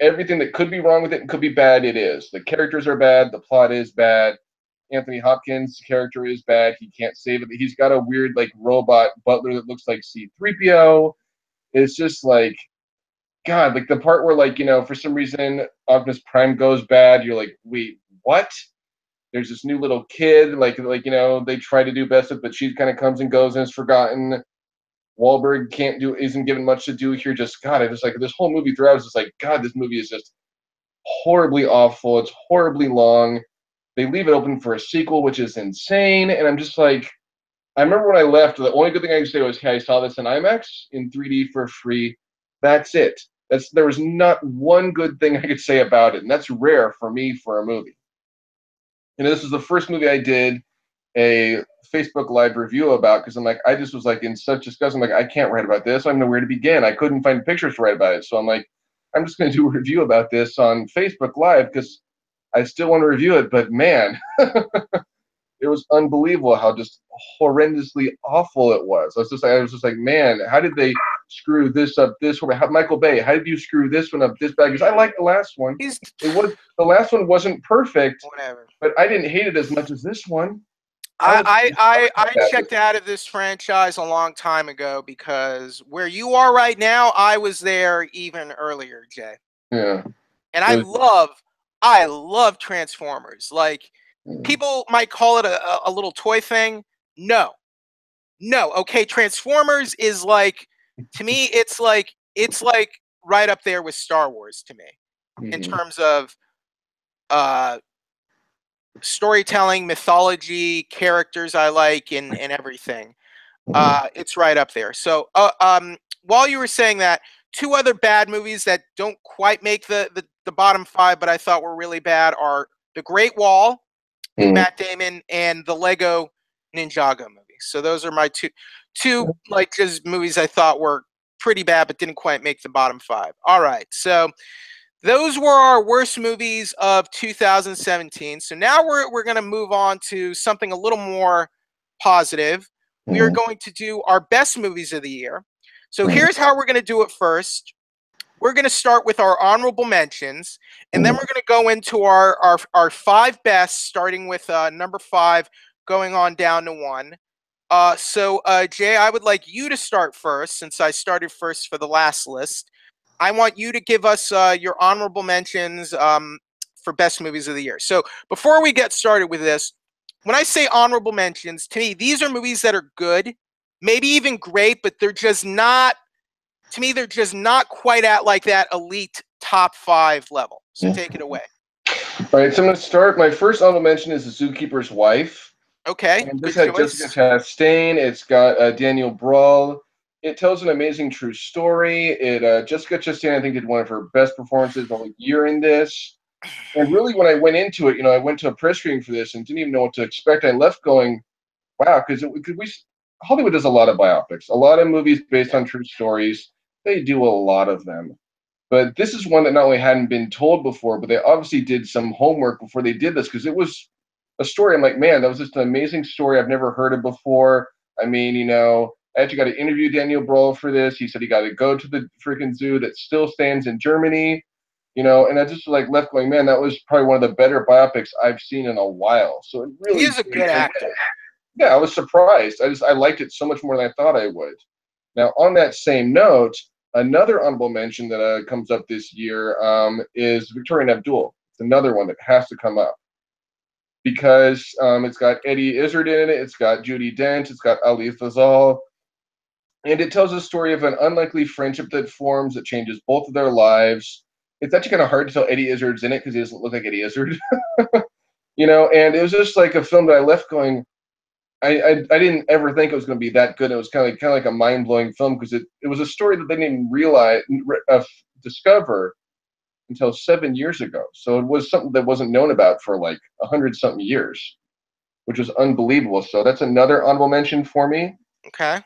Everything that could be wrong with it and could be bad, it is. The characters are bad. The plot is bad. Anthony Hopkins' character is bad. He can't save it. He's got a weird, like, robot butler that looks like C-3PO. It's just like, God, like the part where, like, for some reason Optimus Prime goes bad. You're like, wait, what? There's this new little kid, like they try to do best with, but she kind of comes and goes and is forgotten. Wahlberg isn't given much to do here. Just, God, I just like this whole movie throughout. It's just like, God, this movie is just horribly awful. It's horribly long. They leave it open for a sequel, which is insane. And I'm just like, I remember when I left, the only good thing I could say was, hey, I saw this in IMAX in 3D for free. That's it. There was not one good thing I could say about it, and that's rare for me for a movie. This was the first movie I did a Facebook Live review about, because I'm like, I just was like in such disgust. I'm like, I can't write about this. I don't know where to begin. I couldn't find pictures to write about it. So I'm like, I'm just going to do a review about this on Facebook Live because I still want to review it. But man, it was unbelievable how just horrendously awful it was. I was just like, man, how did they screw this up this way? Michael Bay, how did you screw this one up this bad? Because I liked the last one. The last one wasn't perfect, but I didn't hate it as much as this one. I checked out of this franchise a long time ago because where you are right now, I was there even earlier, Jay. Yeah. And I love Transformers. Like, people might call it a little toy thing. No. Okay, Transformers is like, to me, it's like right up there with Star Wars to me in terms of storytelling, mythology, characters I like, and everything. It's right up there. So while you were saying that, two other bad movies that don't quite make the bottom five, but I thought were really bad, are The Great Wall with Matt Damon and the Lego Ninjago movie. So those are my two like just movies I thought were pretty bad but didn't quite make the bottom 5. All right, so those were our worst movies of 2017. So now we're going to move on to something a little more positive. We are going to do our best movies of the year. So here's how we're going to do it first. We're going to start with our honorable mentions, and then we're going to go into our 5 best, starting with number 5, going on down to 1. So Jay, I would like you to start first, since I started first for the last list. I want you to give us your honorable mentions for best movies of the year. So before we get started with this, when I say honorable mentions, to me, these are movies that are good, maybe even great, but they're just not, to me, they're just not quite at like that elite top 5 level. So take it away. All right, so I'm going to start. My first honorable mention is The Zookeeper's Wife. Okay, And this good had choice. Jessica Chastain. It's got Daniel Brawl. It tells an amazing true story. Jessica Chastain, I think, did one of her best performances all year in this. And really, when I went into it, I went to a press screening for this and didn't even know what to expect. I left going, wow, because Hollywood does a lot of biopics, a lot of movies based on true stories. They do a lot of them. But this is one that not only hadn't been told before, but they obviously did some homework before they did this, because it was a story. I'm like, man, that was just an amazing story. I've never heard it before. I mean, I actually got to interview Daniel Brawl for this. He said he got to go to the freaking zoo that still stands in Germany, and I just like left going, man, that was probably one of the better biopics I've seen in a while. So it really, he is a good actor. Yeah, I was surprised. I liked it so much more than I thought I would. Now, on that same note, another honorable mention that comes up this year is Victoria and Abdul. It's another one that has to come up, because it's got Eddie Izzard in it, it's got Judi Dench, it's got Ali Fazal, and it tells a story of an unlikely friendship that forms that changes both of their lives. It's actually kind of hard to tell Eddie Izzard's in it because he doesn't look like Eddie Izzard, and it was just like a film that I left going, I didn't ever think it was going to be that good. It was kind of like a mind-blowing film, because it was a story that they didn't discover until 7 years ago. So it was something that wasn't known about for like 100-something years, which was unbelievable. So that's another honorable mention for me. Okay.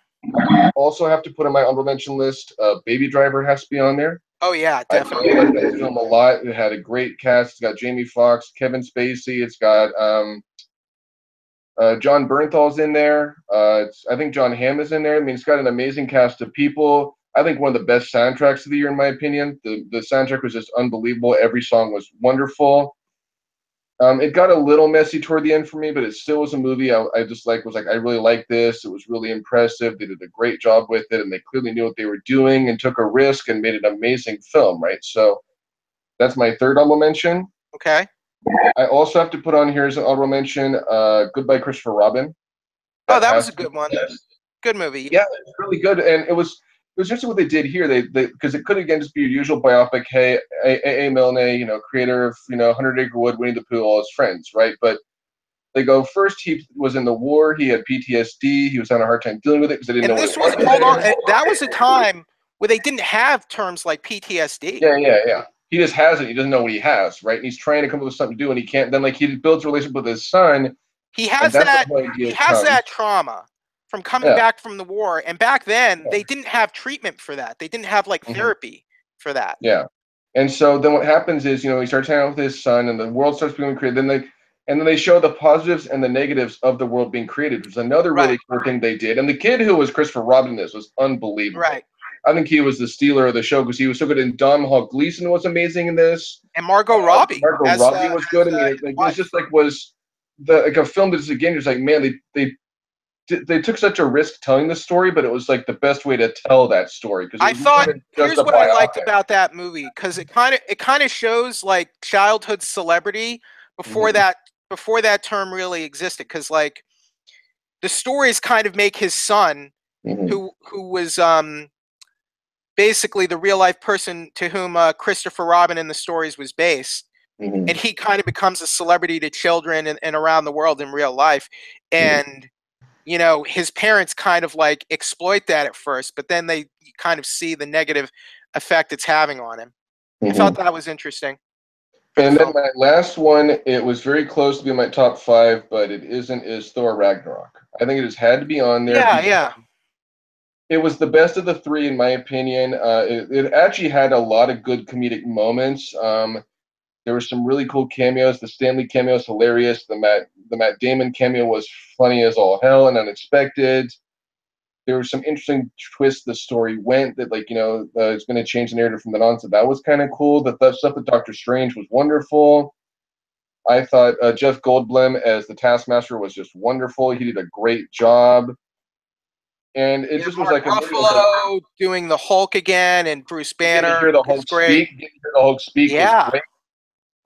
Also have to put on my honorable mention list, Baby Driver has to be on there. Oh yeah, definitely. I like that film a lot. It had a great cast. It's got Jamie Foxx, Kevin Spacey. It's got John Bernthal's in there. I think John Hamm is in there. I mean, it's got an amazing cast of people. I think one of the best soundtracks of the year, in my opinion. The soundtrack was just unbelievable. Every song was wonderful. It got a little messy toward the end for me, but it still was a movie I was like, I really like this. It was really impressive. They did a great job with it, and they clearly knew what they were doing and took a risk and made an amazing film, right? So that's my third honorable mention. Okay. I also have to put on here as an honorable mention, Goodbye Christopher Robin. That was a good one. Good movie. Yeah, it's really good, and it was interesting what they did here. They because it could again just be your usual biopic. Hey, A. Milne, creator of 100 Acre Wood, Winnie the Pooh, all his friends, right? But they go, first he was in the war. He had PTSD. He was having a hard time dealing with it because they didn't know what it was. Hold on, that was a time where they didn't have terms like PTSD. Yeah. He just has it. He doesn't know what he has, right? And he's trying to come up with something to do, and he can't. Then, he builds a relationship with his son. He has that trauma from coming back from the war, and back then they didn't have treatment for that. They didn't have therapy for that. Yeah, and so then what happens is, he starts hanging out with his son, and the world starts being created. Then they show the positives and the negatives of the world being created, which is another really cool thing they did. And the kid who was Christopher Robin in this was unbelievable. Right. I think he was the stealer of the show because he was so good. And Domhnall Gleeson was amazing in this. And Margot Robbie. Robbie was good. I mean, it was just a film that's, again, just like, man, they took such a risk telling the story, but it was like the best way to tell that story. Because here's what I liked about that movie, because it kind of shows like childhood celebrity before that term really existed. Because the stories kind of make his son, who was basically the real life person to whom Christopher Robin in the stories was based. And he kind of becomes a celebrity to children and around the world in real life. And, his parents kind of exploit that at first, but then they kind of see the negative effect it's having on him. I thought that was interesting. And then film. my last one, it was very close to be my top 5, but it isn't, is Thor Ragnarok. I think it just had to be on there Yeah, because yeah. it was the best of the three, in my opinion. It actually had a lot of good comedic moments. There were some really cool cameos. The Stanley cameo is hilarious. The Matt Damon cameo was funny as all hell and unexpected. There were some interesting twists the story went that, like, it's going to change the narrative from then on. So that was kind of cool. The stuff with Doctor Strange was wonderful. I thought Jeff Goldblum as the Taskmaster was just wonderful. He did a great job. And it Yeah, just was Mark like a movie. Ruffalo doing the Hulk again, and Bruce Getting to Banner hear the is Hulk great. speak, getting to hear the Hulk speak was Yeah, great.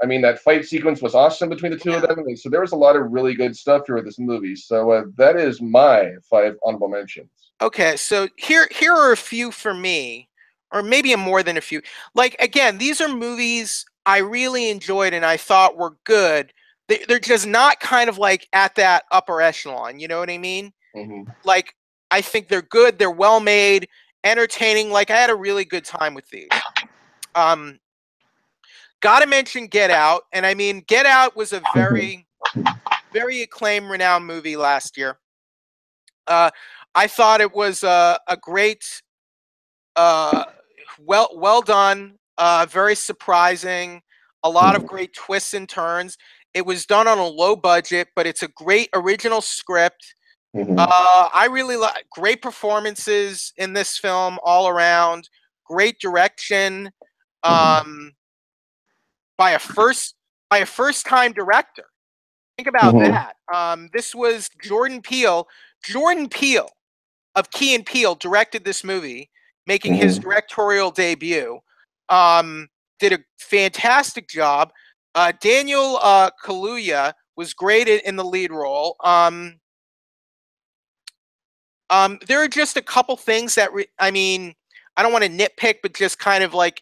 I mean, that fight sequence was awesome between the two of yeah. them. And so there was a lot of really good stuff here with this movie. So that is my 5 honorable mentions. Okay, so here are a few for me, or maybe more than a few. Like, again, these are movies I really enjoyed and I thought were good. They're just not kind of like at that upper echelon. You know what I mean? Mm-hmm. Like, I think they're good. They're well made, entertaining. Like, I had a really good time with these. Gotta mention Get Out, and I mean, Get Out was a very, very acclaimed, renowned movie last year. I thought it was a great, well done, very surprising, a lot of great twists and turns. It was done on a low budget, but it's a great original script. Mm-hmm. I really like great performances in this film all around. Great direction by a first time director. Think about Mm-hmm. that. This was Jordan Peele. Jordan Peele of Key and Peele directed this movie, making his directorial debut. Did a fantastic job. Daniel Kaluuya was great in the lead role. There are just a couple things that I mean, I don't want to nitpick, but just kind of like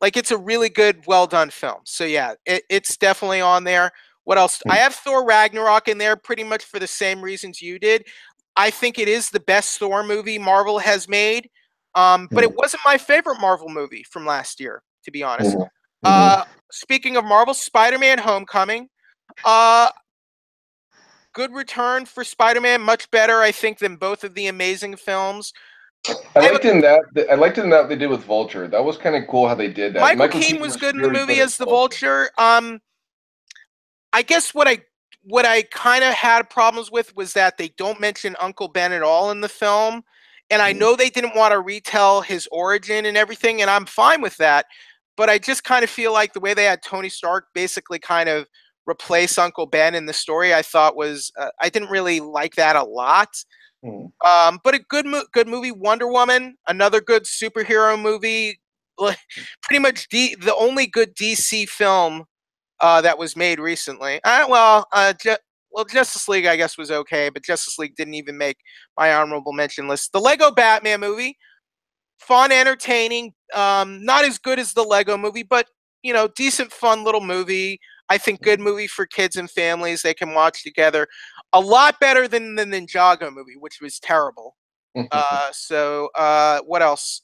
it's a really good, well done film. So yeah, it's definitely on there. What else? I have Thor Ragnarok in there pretty much for the same reasons you did. I think it is the best Thor movie Marvel has made. But it wasn't my favorite Marvel movie from last year, to be honest. Speaking of Marvel, Spider-Man Homecoming. Good return for Spider-Man, much better, I think, than both of the Amazing films. I liked it in that they did with Vulture. That was kind of cool how they did that. Michael Michael Caine Keaton was was good in the very movie good as as the Vulture. I guess what I kind of had problems with was that they don't mention Uncle Ben at all in the film. And I know they didn't want to retell his origin and everything, and I'm fine with that. But I just kind of feel like the way they had Tony Stark basically kind of replace Uncle Ben in the story, I thought was I didn't really like that a lot. But a good movie. Wonder Woman, another good superhero movie. Pretty much the only good DC film that was made recently. Justice League, I guess, was okay, but Justice League didn't even make my honorable mention list. The Lego Batman movie, fun, entertaining, not as good as the Lego movie, but decent, fun little movie. I think good movie for kids and families they can watch together. A lot better than the Ninjago movie, which was terrible. What else?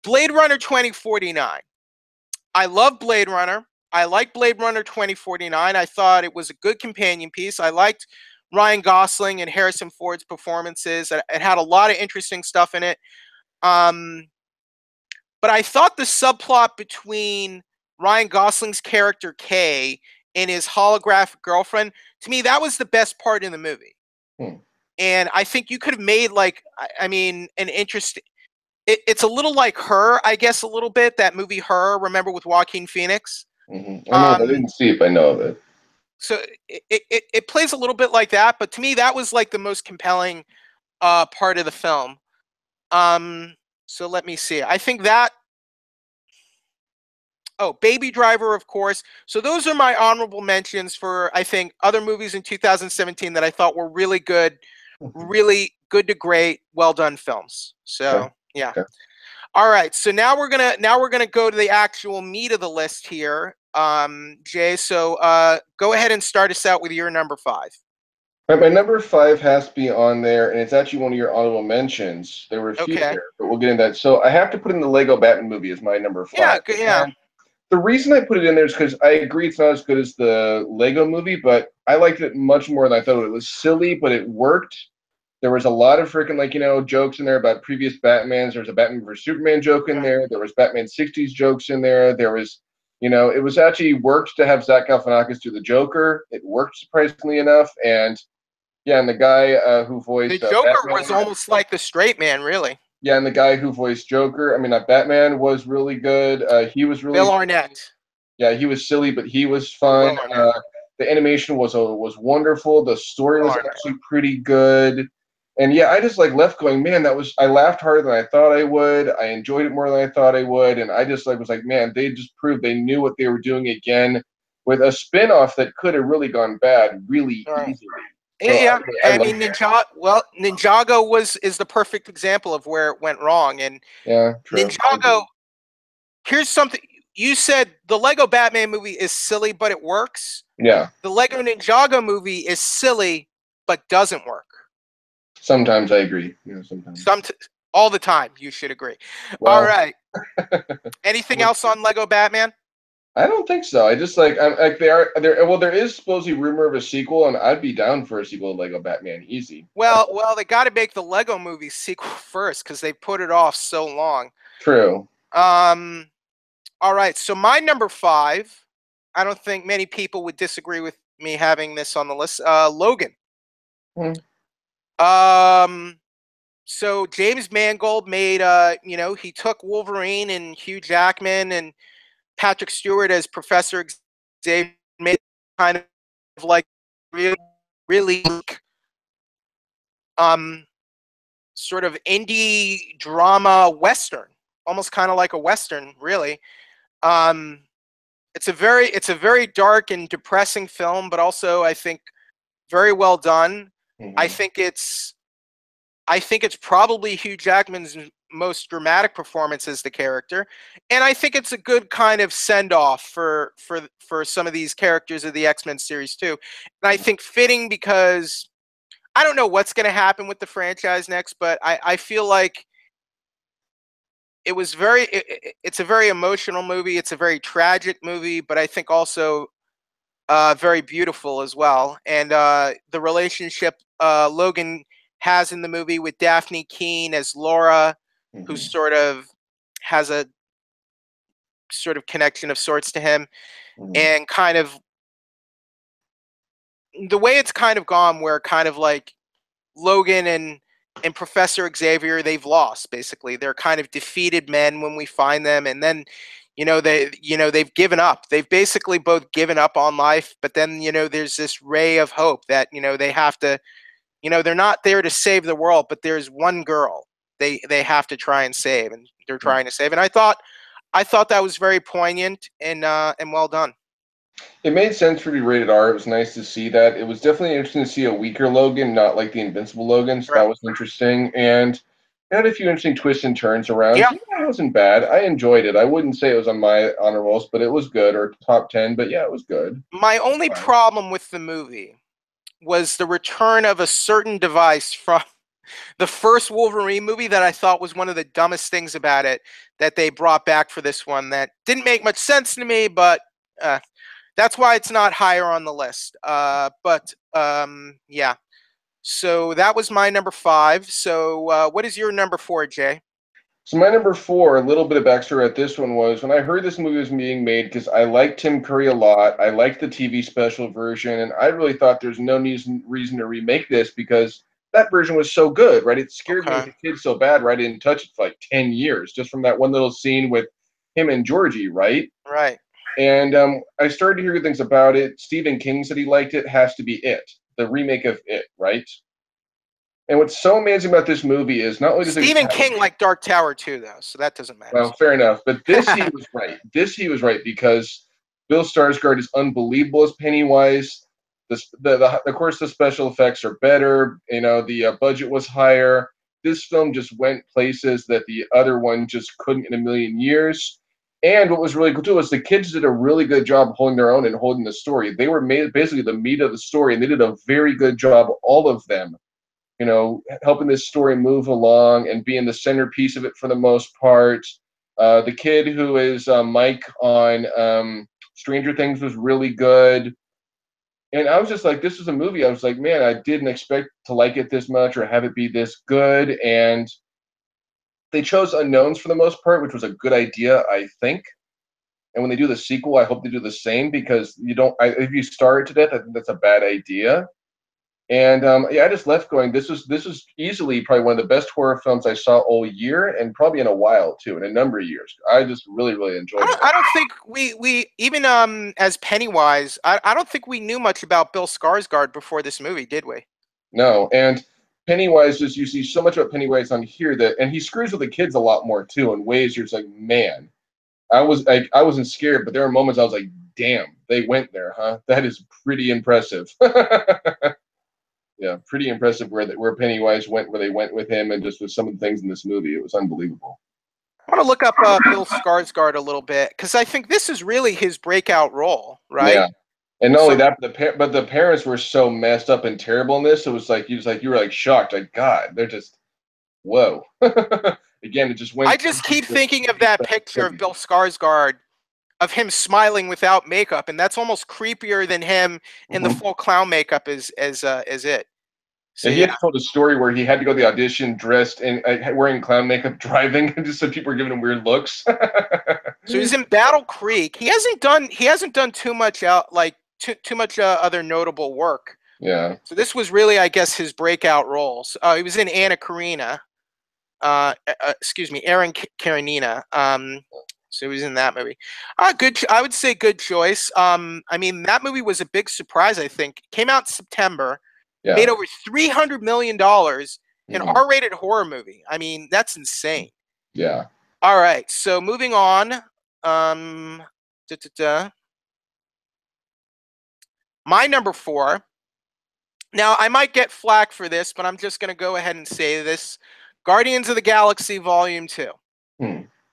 Blade Runner 2049. I love Blade Runner. I like Blade Runner 2049. I thought it was a good companion piece. I liked Ryan Gosling and Harrison Ford's performances. It had a lot of interesting stuff in it. But I thought the subplot between Ryan Gosling's character Kay and his holographic girlfriend, to me, that was the best part in the movie. And I think you could have made an interesting. It's a little like Her, I guess, a little bit. That movie Her, remember, with Joaquin Phoenix? I know, I didn't see it, but I know of it. So it plays a little bit like that, but to me, that was like the most compelling part of the film. So let me see. I think that. Oh, Baby Driver, of course. So those are my honorable mentions for, I think, other movies in 2017 that I thought were really good to great, well done films. So yeah. Okay. All right. So now we're gonna go to the actual meat of the list here, Jay. So go ahead and start us out with your number 5. Right, my number 5 has to be on there, and it's actually one of your honorable mentions. There were a few Okay. there, but we'll get into that. So I have to put in the Lego Batman movie as my number 5. Yeah. Yeah. The reason I put it in there is because I agree it's not as good as the Lego movie, but I liked it much more than I thought. It was silly, but it worked. There was a lot of freaking, like, jokes in there about previous Batmans. There was a Batman vs Superman joke in there. There was Batman 60s jokes in there. There was, it was actually worked to have Zach Galifianakis do the Joker. It worked surprisingly enough. And yeah, and the guy who The voiced Joker Batman. was almost like the straight man, really. Yeah, and the guy who voiced Joker, I mean, Batman was really good. He was really Bill funny. Arnett. Yeah, he was silly, but he was Or fun. Will Arnett. The animation was wonderful. The story Will was Arnett. actually pretty good. And yeah, I just left going, man, I laughed harder than I thought I would. I enjoyed it more than I thought I would. And I just was like, man, they just proved they knew what they were doing again with a spin-off that could have really gone bad really easily. So Yeah, I I mean, Ninjago is the perfect example of where it went wrong. And yeah, true. Ninjago, here's something. You said the Lego Batman movie is silly, but it works. Yeah. The Lego Ninjago movie is silly, but doesn't work. Sometimes I agree. Sometimes. All the time, you should agree. Well, all right. Anything else on Lego Batman? I don't think so. I just I'm like there. Well, there is supposedly rumor of a sequel, and I'd be down for a sequel to Lego Batman, easy. Well, they got to make the Lego movie sequel first because they put it off so long. True. All right. So my number 5, I don't think many people would disagree with me having this on the list. Logan. So James Mangold made, he took Wolverine and Hugh Jackman and Patrick Stewart as Professor Xavier, made kind of like really sort of indie drama Western, almost kind of like a Western, really. It's a very dark and depressing film, but also I think very well done. Mm-hmm. I think it's probably Hugh Jackman's most dramatic performance as the character, and I think it's a good kind of send off for some of these characters of the X-Men series too. And I think fitting because I don't know what's going to happen with the franchise next, but I feel like it's a very emotional movie. It's a very tragic movie, but I think also very beautiful as well. And the relationship Logan has in the movie with Daphne Keane as Laura, who sort of has a sort of connection of sorts to him, and kind of the way it's kind of gone, where kind of like Logan and Professor Xavier, they've lost basically. They're kind of defeated men when we find them, and then they've given up. They've basically both given up on life, but then there's this ray of hope that they have to. They're not there to save the world, but there's one girl they have to try and save, and they're trying to save. And I thought that was very poignant and well done. It made sense for it to be rated R. It was nice to see that. It was definitely interesting to see a weaker Logan, not like the Invincible Logan. So that was interesting, and it had a few interesting twists and turns around. Yeah, it wasn't bad. I enjoyed it. I wouldn't say it was on my honor rolls, but it was good, or top 10. But yeah, it was good. My only problem with the movie was the return of a certain device from the first Wolverine movie that I thought was one of the dumbest things about it that they brought back for this one. That didn't make much sense to me, but that's why it's not higher on the list. Yeah. So that was my number 5. So what is your number 4, Jay? So my number 4, a little bit of backstory at this one was when I heard this movie was being made, because I liked Tim Curry a lot. I liked the TV special version, and I really thought there's no reason to remake this because that version was so good, right? It scared me as a kid so bad, right? I didn't touch it for like 10 years, just from that one little scene with him and Georgie, right? Right. And I started to hear good things about it. Stephen King said he liked it. Has to be It, the remake of It, right? And what's so amazing about this movie is not only does Stephen King liked Dark Tower too, though, so that doesn't matter. Well, fair enough. But this he was right. This he was right because Bill Skarsgård is unbelievable as Pennywise. Of course, the special effects are better. The budget was higher. This film just went places that the other one just couldn't in a million years. And what was really cool too was the kids did a really good job holding their own and holding the story. They were basically the meat of the story, and they did a very good job, all of them, helping this story move along and being the centerpiece of it for the most part. The kid who is Mike on Stranger Things was really good. And I was just like, this was a movie. I was like, man, I didn't expect to like it this much or have it be this good. And they chose unknowns for the most part, which was a good idea, I think. And when they do the sequel, I hope they do the same because you don't. If you star it to death, I think that's a bad idea. And yeah, I just left going. This was easily probably one of the best horror films I saw all year, and probably in a while too, in a number of years. I just really enjoyed it. I don't think we even as Pennywise, I don't think we knew much about Bill Skarsgård before this movie, did we? No, and Pennywise, just you see so much about Pennywise on here and he screws with the kids a lot more too in ways you're just like, man, I wasn't scared, but there were moments I was like, damn, they went there, huh? That is pretty impressive. Yeah, pretty impressive where Pennywise went, where they went with him, and just with some of the things in this movie, it was unbelievable. I want to look up Bill Skarsgård a little bit because I think this is really his breakout role, right? Yeah, and not only that, but the parents were so messed up and terrible in this. It was like you were like shocked, like God, they're just whoa. Again, it just went. I just keep thinking of that picture of Bill Skarsgård, of him smiling without makeup, and that's almost creepier than him in the full clown makeup as it. So, and he had told a story where he had to go to the audition dressed in wearing clown makeup, driving, and just so people were giving him weird looks. So he's in Battle Creek. He hasn't done too much too much other notable work. Yeah. So this was really, I guess, his breakout roles. He was in Anna Karenina. Excuse me, Aaron Karenina. So he was in that movie. Good. I would say good choice. I mean, that movie was a big surprise. I think came out in September. Yeah. Made over $300 million. An R-rated horror movie. I mean, that's insane. Yeah. All right. So moving on. My number 4. Now, I might get flack for this, but I'm just going to go ahead and say this. Guardians of the Galaxy Volume 2.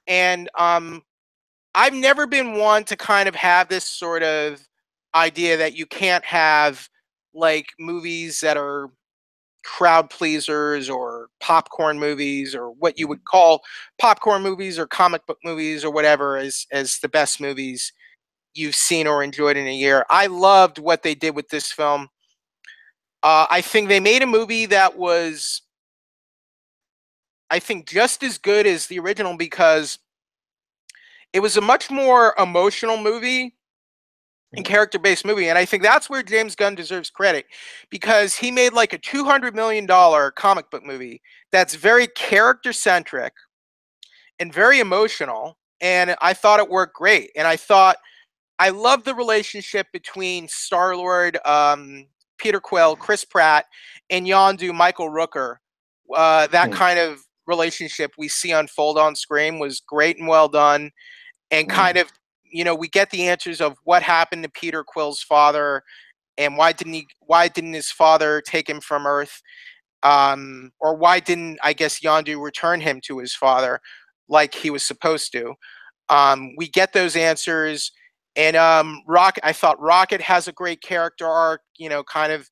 And I've never been one to kind of have this sort of idea that you can't have like movies that are crowd pleasers or popcorn movies or what you would call popcorn movies or comic book movies or whatever as the best movies you've seen or enjoyed in a year. I loved what they did with this film. I think they made a movie that was, I think, just as good as the original because it was a much more emotional movie and character-based movie. And I think that's where James Gunn deserves credit because he made like a $200 million comic book movie that's very character-centric and very emotional. And I thought it worked great. And I love the relationship between Star-Lord, Peter Quill, Chris Pratt, and Yondu, Michael Rooker. That kind of relationship we see unfold on screen was great and well done. And kind of, we get the answers of what happened to Peter Quill's father and why didn't his father take him from Earth? Or why didn't, I guess, Yondu return him to his father like he was supposed to? We get those answers. And I thought Rocket has a great character arc, kind of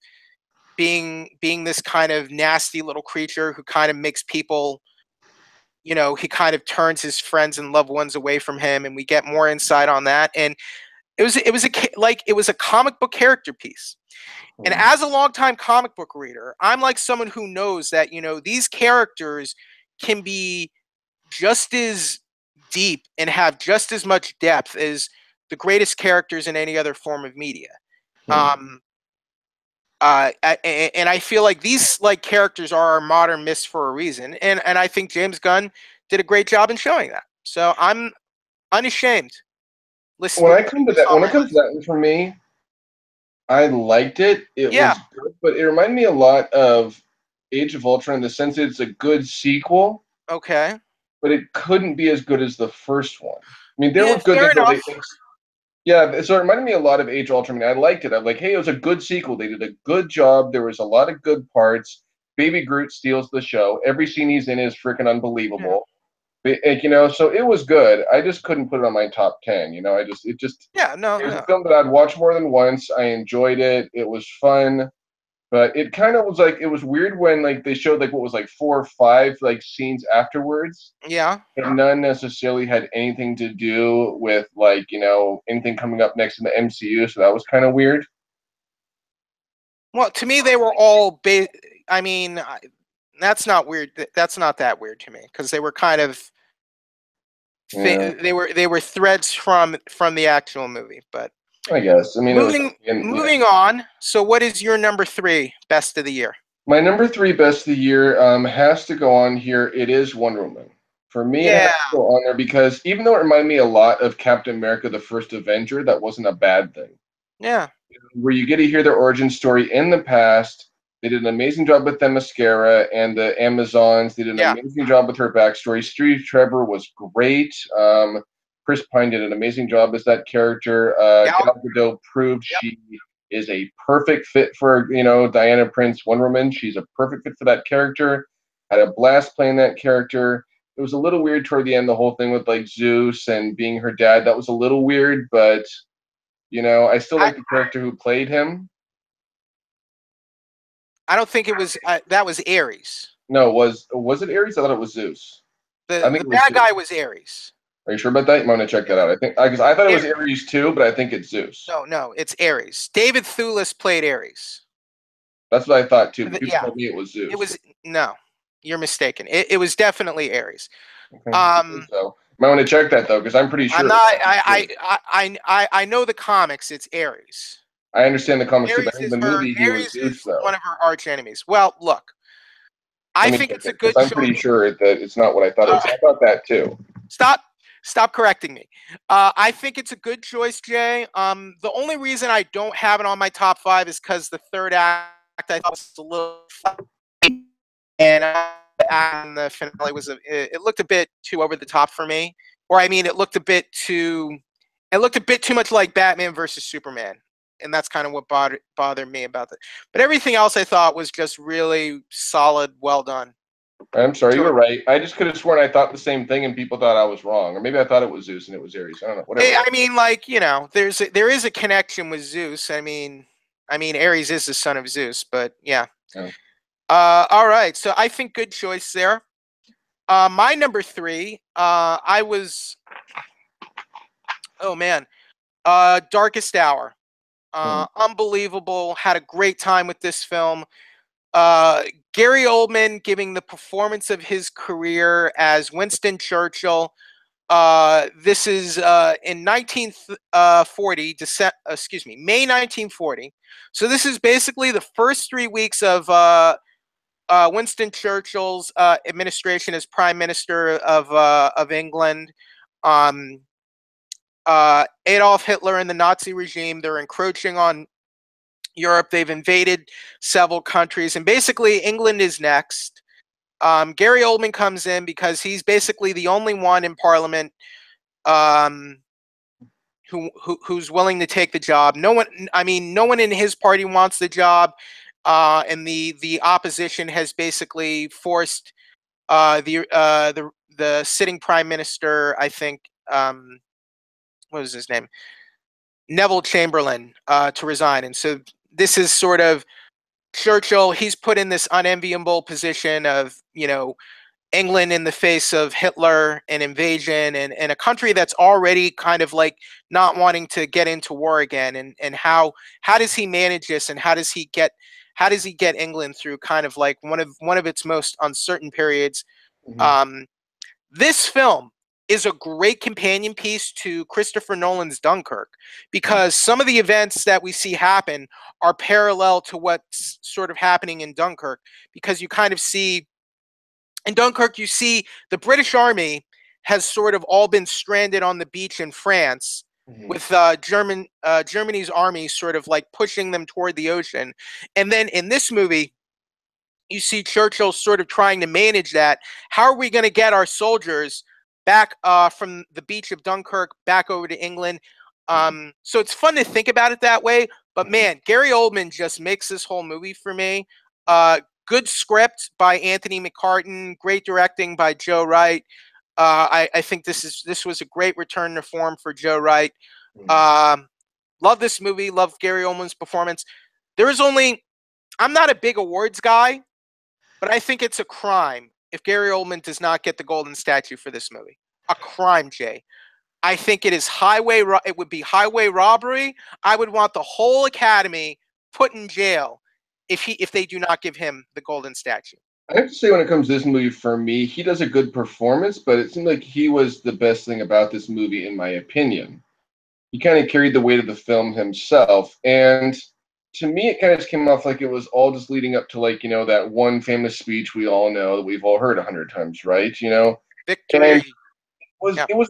being this kind of nasty little creature who kind of makes people, he kind of turns his friends and loved ones away from him, and we get more insight on that. And it was a comic book character piece. And as a longtime comic book reader, I'm like someone who knows that, these characters can be just as deep and have just as much depth as the greatest characters in any other form of media. And I feel like these characters are our modern myths for a reason. And I think James Gunn did a great job in showing that. So I'm unashamed. When it comes to that, for me, I liked it. It was good, but it reminded me a lot of Age of Ultron in the sense that it's a good sequel. Okay. But it couldn't be as good as the first one. I mean, there were good things. Yeah, so it reminded me a lot of Age of Ultron. I liked it. I'm like, hey, it was a good sequel. They did a good job. There was a lot of good parts. Baby Groot steals the show. Every scene he's in is freaking unbelievable. So it was good. I just couldn't put it on my top 10. It was a film that I'd watch more than once. I enjoyed it. It was fun. But it kind of was like it was weird when like they showed like what was like 4 or 5 like scenes afterwards, Yeah. but none necessarily had anything to do with like anything coming up next in the MCU. So that was kind of weird. Well, to me, they were all. I mean, that's not weird. That's not that weird to me because they were kind of. Yeah, They were threads from the actual movie, but I guess. I mean, it was moving and, moving on. So, what is your number 3 best of the year? my number 3 best of the year has to go on here. It is Wonder Woman. For me, it has Yeah, to go on there because even though it reminded me a lot of Captain America: The First Avenger, that wasn't a bad thing. yeah, Where you get to hear their origin story in the past. They did an amazing job with Themyscira and the Amazons. They did an yeah. amazing job with her backstory. Steve Trevor was great. Chris Pine did an amazing job as that character. Gal, Gal Gadot proved yep. she is a perfect fit for Diana Prince Wonder Woman. She's a perfect fit for that character. Had a blast playing that character. It was a little weird toward the end, the whole thing with like Zeus and being her dad. That was a little weird, but I still I like the character who played him. I don't think it was that was Ares. No, was it Ares? I thought it was Zeus. I The think the it was bad Zeus. guy was Ares. Are you sure about that? You might want to check that out. I think because I thought it was Ares too, but I think it's Zeus. No, it's Ares. David Thewlis played Ares. That's what I thought too. But people Yeah, told me it was it Zeus. was no. You're mistaken. It was definitely Ares. Okay. Um, So might want to check that though, because I'm pretty I'm sure it not. was Zeus. I know the comics. It's Ares. I understand the comics too, but Ares I think is the her. movie he was Ares Zeus is one though. of her arch enemies. Well, look, Let I me think check it's a it because good I'm choice. pretty sure that it's not what I thought it was. I thought that too. Stop. Stop correcting me. I think it's a good choice, Jay. The only reason I don't have it on my top 5 is because the third act I thought was a little flat, and the finale was it looked a bit too over the top for me. Or I mean, it looked a bit too much like Batman versus Superman, and that's kind of what bothered me about it. But everything else I thought was just really solid, well done. I'm sorry, you So were right. I just could have sworn I thought the same thing, and people thought I was wrong, or maybe I thought it was Zeus and it was Ares. I don't know. Whatever it I was. mean, like there is a connection with Zeus. I mean, Ares is the son of Zeus, but yeah. Yeah. All right, so I think good choice there. My number 3, I was oh man, Darkest Hour. Hmm. Unbelievable. Had a great time with this film. Uh, Gary Oldman giving the performance of his career as Winston Churchill. This is in 1940, May 1940. So this is basically the first 3 weeks of Winston Churchill's administration as Prime Minister of England. Um, Adolf Hitler and the Nazi regime, they're encroaching on Europe. They've invaded several countries, and basically England is next. Gary Oldman comes in because he's basically the only one in Parliament um, who's willing to take the job. No one in his party wants the job, and the opposition has basically forced the sitting prime minister. I think what was his name, Neville Chamberlain, to resign, and so this is sort of Churchill. He's put in this unenviable position of England in the face of Hitler and invasion and a country that's already kind of like not wanting to get into war again, and how does he manage this, and how does he get England through kind of like one of its most uncertain periods. Hmm. um, this film is a great companion piece to Christopher Nolan's Dunkirk because some of the events that we see happen are parallel to what's sort of happening in Dunkirk, because you kind of see in Dunkirk, you see the British Army has sort of all been stranded on the beach in France, Hmm. with Germany's army sort of like pushing them toward the ocean. And then in this movie, you see Churchill sort of trying to manage that. How are we going to get our soldiers back from the beach of Dunkirk back over to England? So it's fun to think about it that way. But man, Gary Oldman just makes this whole movie for me. Good script by Anthony McCartan, great directing by Joe Wright. I think this was a great return to form for Joe Wright. Hmm. Um, love this movie. Love Gary Oldman's performance. There is only I'm not a big awards guy, but I think it's a crime if Gary Oldman does not get the golden statue for this movie. A crime, Jay. I think it would be highway robbery. I would want the whole Academy put in jail if they do not give him the golden statue. I have to say, when it comes to this movie, for me, he does a good performance, but it seemed like he was the best thing about this movie, in my opinion. He kind of carried the weight of the film himself, and to me, it kind of just came off like it was all just leading up to, like, that one famous speech we all know that we've all heard 100 times, right? And Victory. Yeah. it was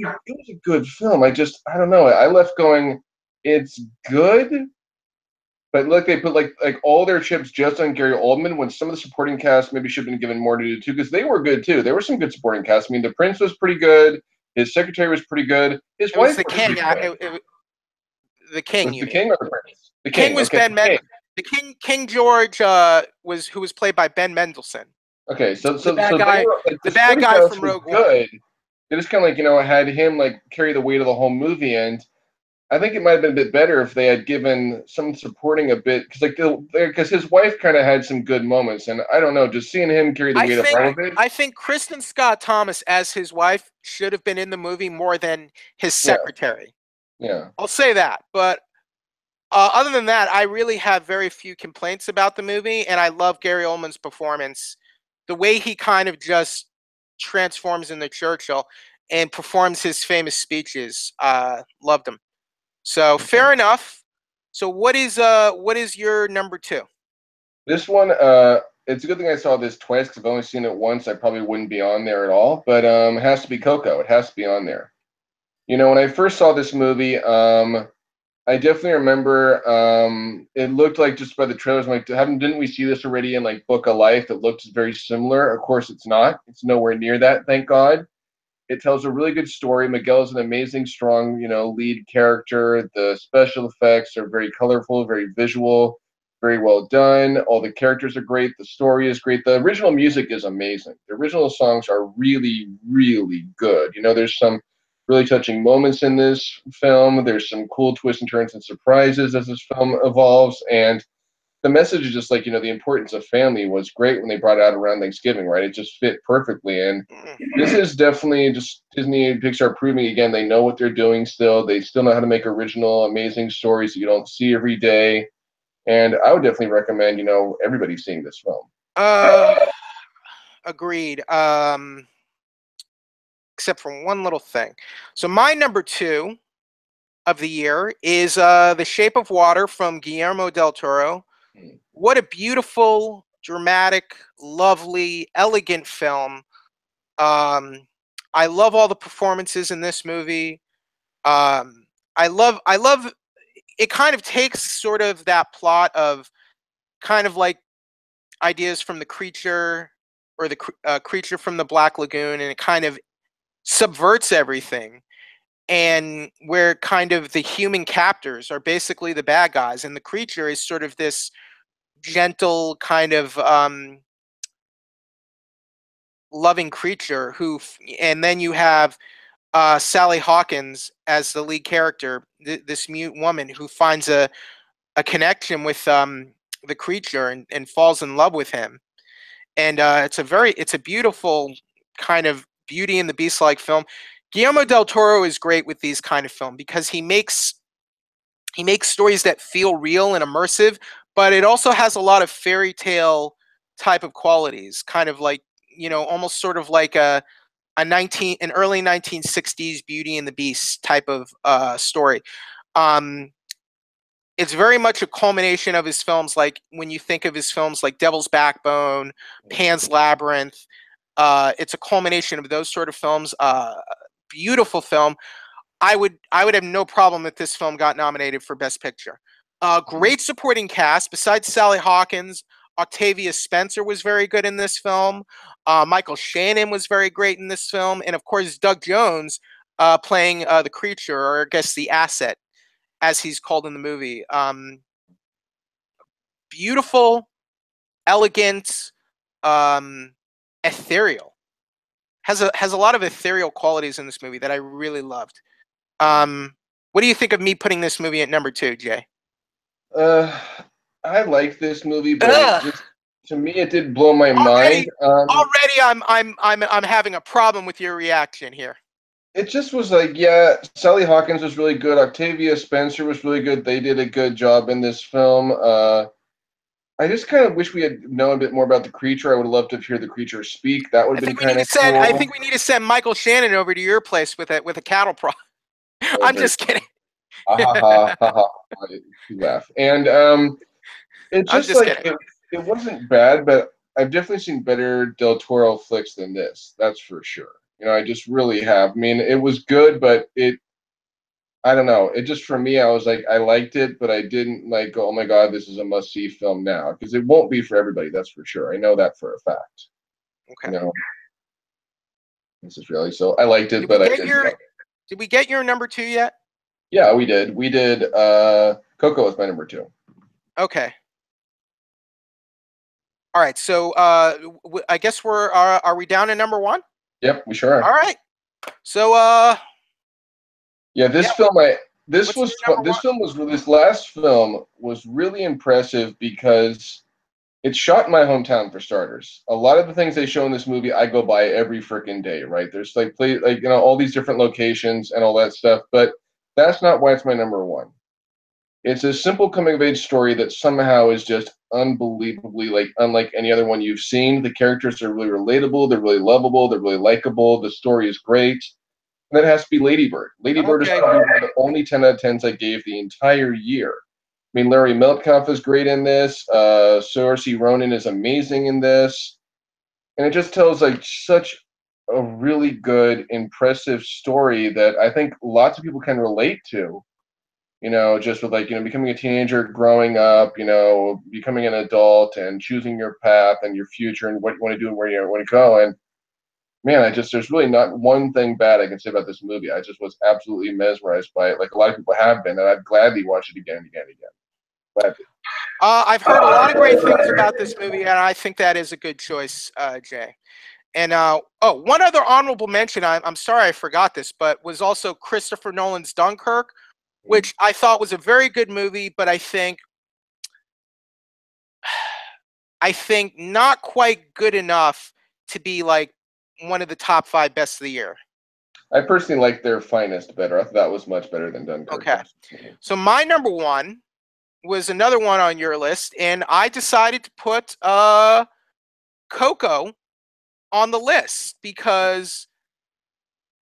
a good film. I don't know. I left going, it's good, but look, they put like all their chips just on Gary Oldman when some of the supporting cast maybe should have been given more to do too, because they were good too. There were some good supporting cast. I mean, the Prince was pretty good. His secretary was pretty good. His It was wife the was king. pretty good. The king, Was you the mean? king or the prince? The King king. was Okay, Ben the king. Men. The King George who was played by Ben Mendelsohn, Okay, so the so bad so they guy, were like the the bad supporting guy cast from was Rogue One. good. They just kind of had him like carry the weight of the whole movie, and I think it might have been a bit better if they had given some supporting a bit, because his wife kind of had some good moments, and I don't know, just seeing him carry the I weight of think all of it. I think Kristen Scott Thomas as his wife should have been in the movie more than his Yeah, secretary. yeah. I'll say that, but other than that, I really have very few complaints about the movie, and I love Gary Oldman's performance. The way he kind of just transforms into Churchill and performs his famous speeches, loved him. So fair enough. So what is your number two? This one, it's a good thing I saw this twice because if I've only seen it once, I probably wouldn't be on there at all. But it has to be Coco. It has to be on there. When I first saw this movie, I definitely remember it looked like just by the trailers, I'm like, didn't we see this already in like Book of Life? It looked very similar. Of course, it's not. It's nowhere near that, thank God. It tells a really good story. Miguel is an amazing, strong, lead character. The special effects are very colorful, very visual, very well done. All the characters are great. The story is great. The original music is amazing. The original songs are really, really good. There's some really touching moments in this film. There's some cool twists and turns and surprises as this film evolves. And the message is just like, the importance of family was great when they brought it out around Thanksgiving, right? It just fit perfectly. And this is definitely just Disney and Pixar proving again they know what they're doing still. They still know how to make original, amazing stories that you don't see every day. And I would definitely recommend, everybody seeing this film. Uh, agreed. Except for one little thing. So my number two of the year is The Shape of Water from Guillermo del Toro. What a beautiful, dramatic, lovely, elegant film. I love all the performances in this movie. I love it. Kind of takes sort of that plot of kind of like ideas from the creature or the creature from the Black Lagoon, and it kind of subverts everything. And where kind of the human captors are basically the bad guys, and the creature is sort of this gentle kind of loving creature and then you have Sally Hawkins as the lead character, this mute woman who finds a connection with the creature and falls in love with him. And it's a beautiful kind of Beauty and the Beast like film. Guillermo del Toro is great with these kind of film because he makes stories that feel real and immersive, but it also has a lot of fairy tale type of qualities, kind of like, almost sort of like an early 1960s Beauty and the Beast type of story. Um, it's very much a culmination of his films, like when you think of his films like Devil's Backbone, Pan's Labyrinth. It's a culmination of those sort of films. Beautiful film. I would have no problem if this film got nominated for Best Picture. Great supporting cast. Besides Sally Hawkins, Octavia Spencer was very good in this film. Michael Shannon was very great in this film, and of course Doug Jones playing the creature, or I guess the asset, as he's called in the movie. Beautiful, elegant, ethereal. Has a lot of ethereal qualities in this movie that I really loved. What do you think of me putting this movie at number two, Jay? Uh, I like this movie, but it Ugh. just to me it did blow my Already, mind. I'm having a problem with your reaction here. It just was like, yeah, Sally Hawkins was really good. Octavia Spencer was really good. They did a good job in this film. I just kind of wish we had known a bit more about the creature. I would have loved to hear the creature speak. That would have been kind of I cool. think we need to send Michael Shannon over to your place with a cattle prod. Oh, I'm very just kidding. ha ha ha ha ha. You laugh. And it I'm just just like kidding. it wasn't bad, but I've definitely seen better Del Toro flicks than this. That's for sure. You know, I just really have. I mean, it was good, but I don't know. It just for me, I was like, I liked it, but I didn't like go, oh my God, this is a must see film now. Because it won't be for everybody, that's for sure. I know that for a fact. You Okay. know, this is really so I liked it, Did we but I get didn't love your it. Did we get your number 2 yet? Yeah, we did. We did Coco was my number two. Okay. All right. So I guess are we down to number 1? Yep, we sure All are. right. So Yeah, yeah. this What's was your number this 1? film was this last film was really impressive because it's shot in my hometown for starters. A lot of the things they show in this movie, I go by every freaking day. Right? There's like you know all these different locations and all that stuff, but that's not why it's my number one. It's a simple coming of age story that somehow is just unbelievably like unlike any other one you've seen. The characters are really relatable, they're really lovable, they're really likable. The story is great. And that has to be Lady Bird. Lady Bird is Okay. probably one of the only 10 out of 10s I gave the entire year. I mean, Larry Meltkoff is great in this. Saoirse Ronan is amazing in this, and it just tells like such a really good, impressive story that I think lots of people can relate to. You know, just with like becoming a teenager, growing up, becoming an adult, and choosing your path and your future and what you want to do and where you want to go. And man, there's really not one thing bad I can say about this movie. I just was absolutely mesmerized by it, like a lot of people have been, and I'd gladly watch it again and again and again. Gladly. I've heard a lot of great things about this movie, and I think that is a good choice, Jay. And one other honorable mention. I'm sorry I forgot this, but was also Christopher Nolan's Dunkirk, which I thought was a very good movie, but I think not quite good enough to be like one of the top 5 best of the year. I personally like Their Finest better. I thought that was much better than Dunkirk. Okay. So my number 1 was another one on your list, and I decided to put Coco on the list because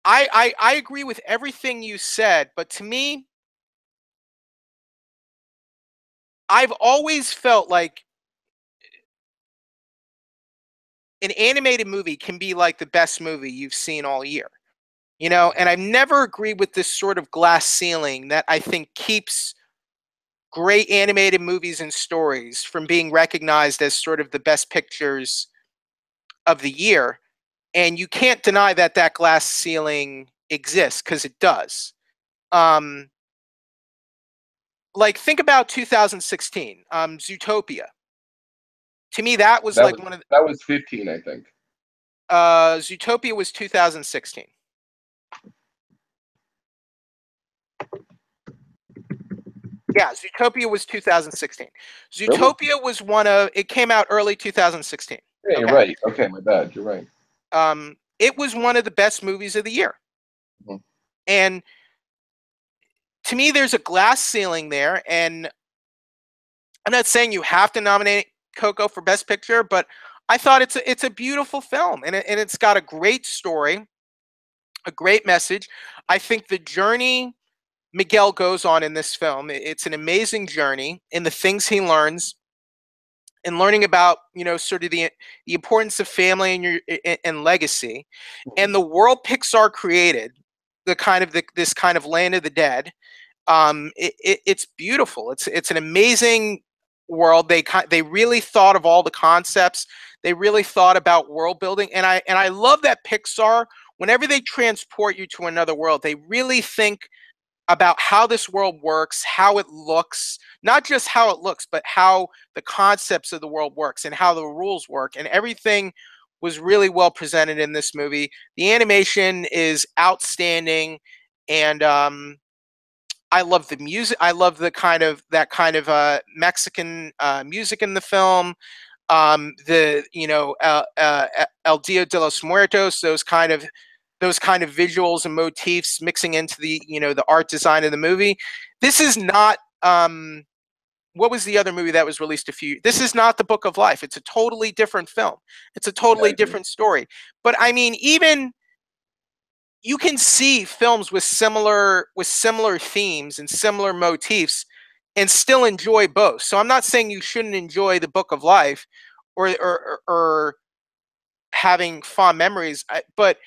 I agree with everything you said, but to me, I've always felt like an animated movie can be like the best movie you've seen all year. And I've never agreed with this sort of glass ceiling that I think keeps great animated movies and stories from being recognized as sort of the best pictures of the year. And you can't deny that that glass ceiling exists because it does. Um, like think about 2016, Zootopia. To me, that was like one of that was 15, I think. Zootopia was 2016. Yeah, Zootopia was 2016. Really? Zootopia was it came out early 2016. Yeah, you're Okay. right. Okay, my bad. You're right. It was one of the best movies of the year. Mhm. And to me, there's a glass ceiling there. And I'm not saying you have to nominate Coco for Best Picture, but I thought it's a beautiful film, and it's got a great story, a great message. I think the journey Miguel goes on in this film, it's an amazing journey in the things he learns, and learning about sort of the importance of family and legacy, and the world Pixar created, this kind of land of the dead. It's beautiful. It's an amazing world. They really thought of all the concepts. They really thought about world building, and I love that Pixar, whenever they transport you to another world, they really think about how this world works, how it looks, not just how it looks, but how the concepts of the world works and how the rules work. And everything was really well presented in this movie. The animation is outstanding, and I love the music. I love the kind of Mexican music in the film. The El Dia de los Muertos, those kind of visuals and motifs mixing into the the art design of the movie. This is not what was the other movie that was released this is not The Book of Life. It's a totally different film. It's a totally different story. But I mean, even you can see films with similar themes and similar motifs and still enjoy both. So I'm not saying you shouldn't enjoy The Book of Life or having fond memories, but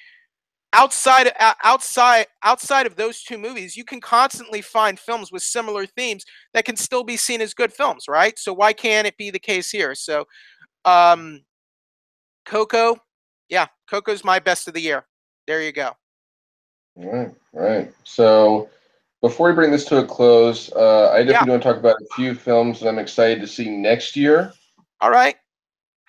outside of those two movies, you can constantly find films with similar themes that can still be seen as good films, right? So why can't it be the case here? So Coco, yeah, Coco's my best of the year. There you go. All right. So before we bring this to a close, I definitely want to talk about a few films that I'm excited to see next year. All right.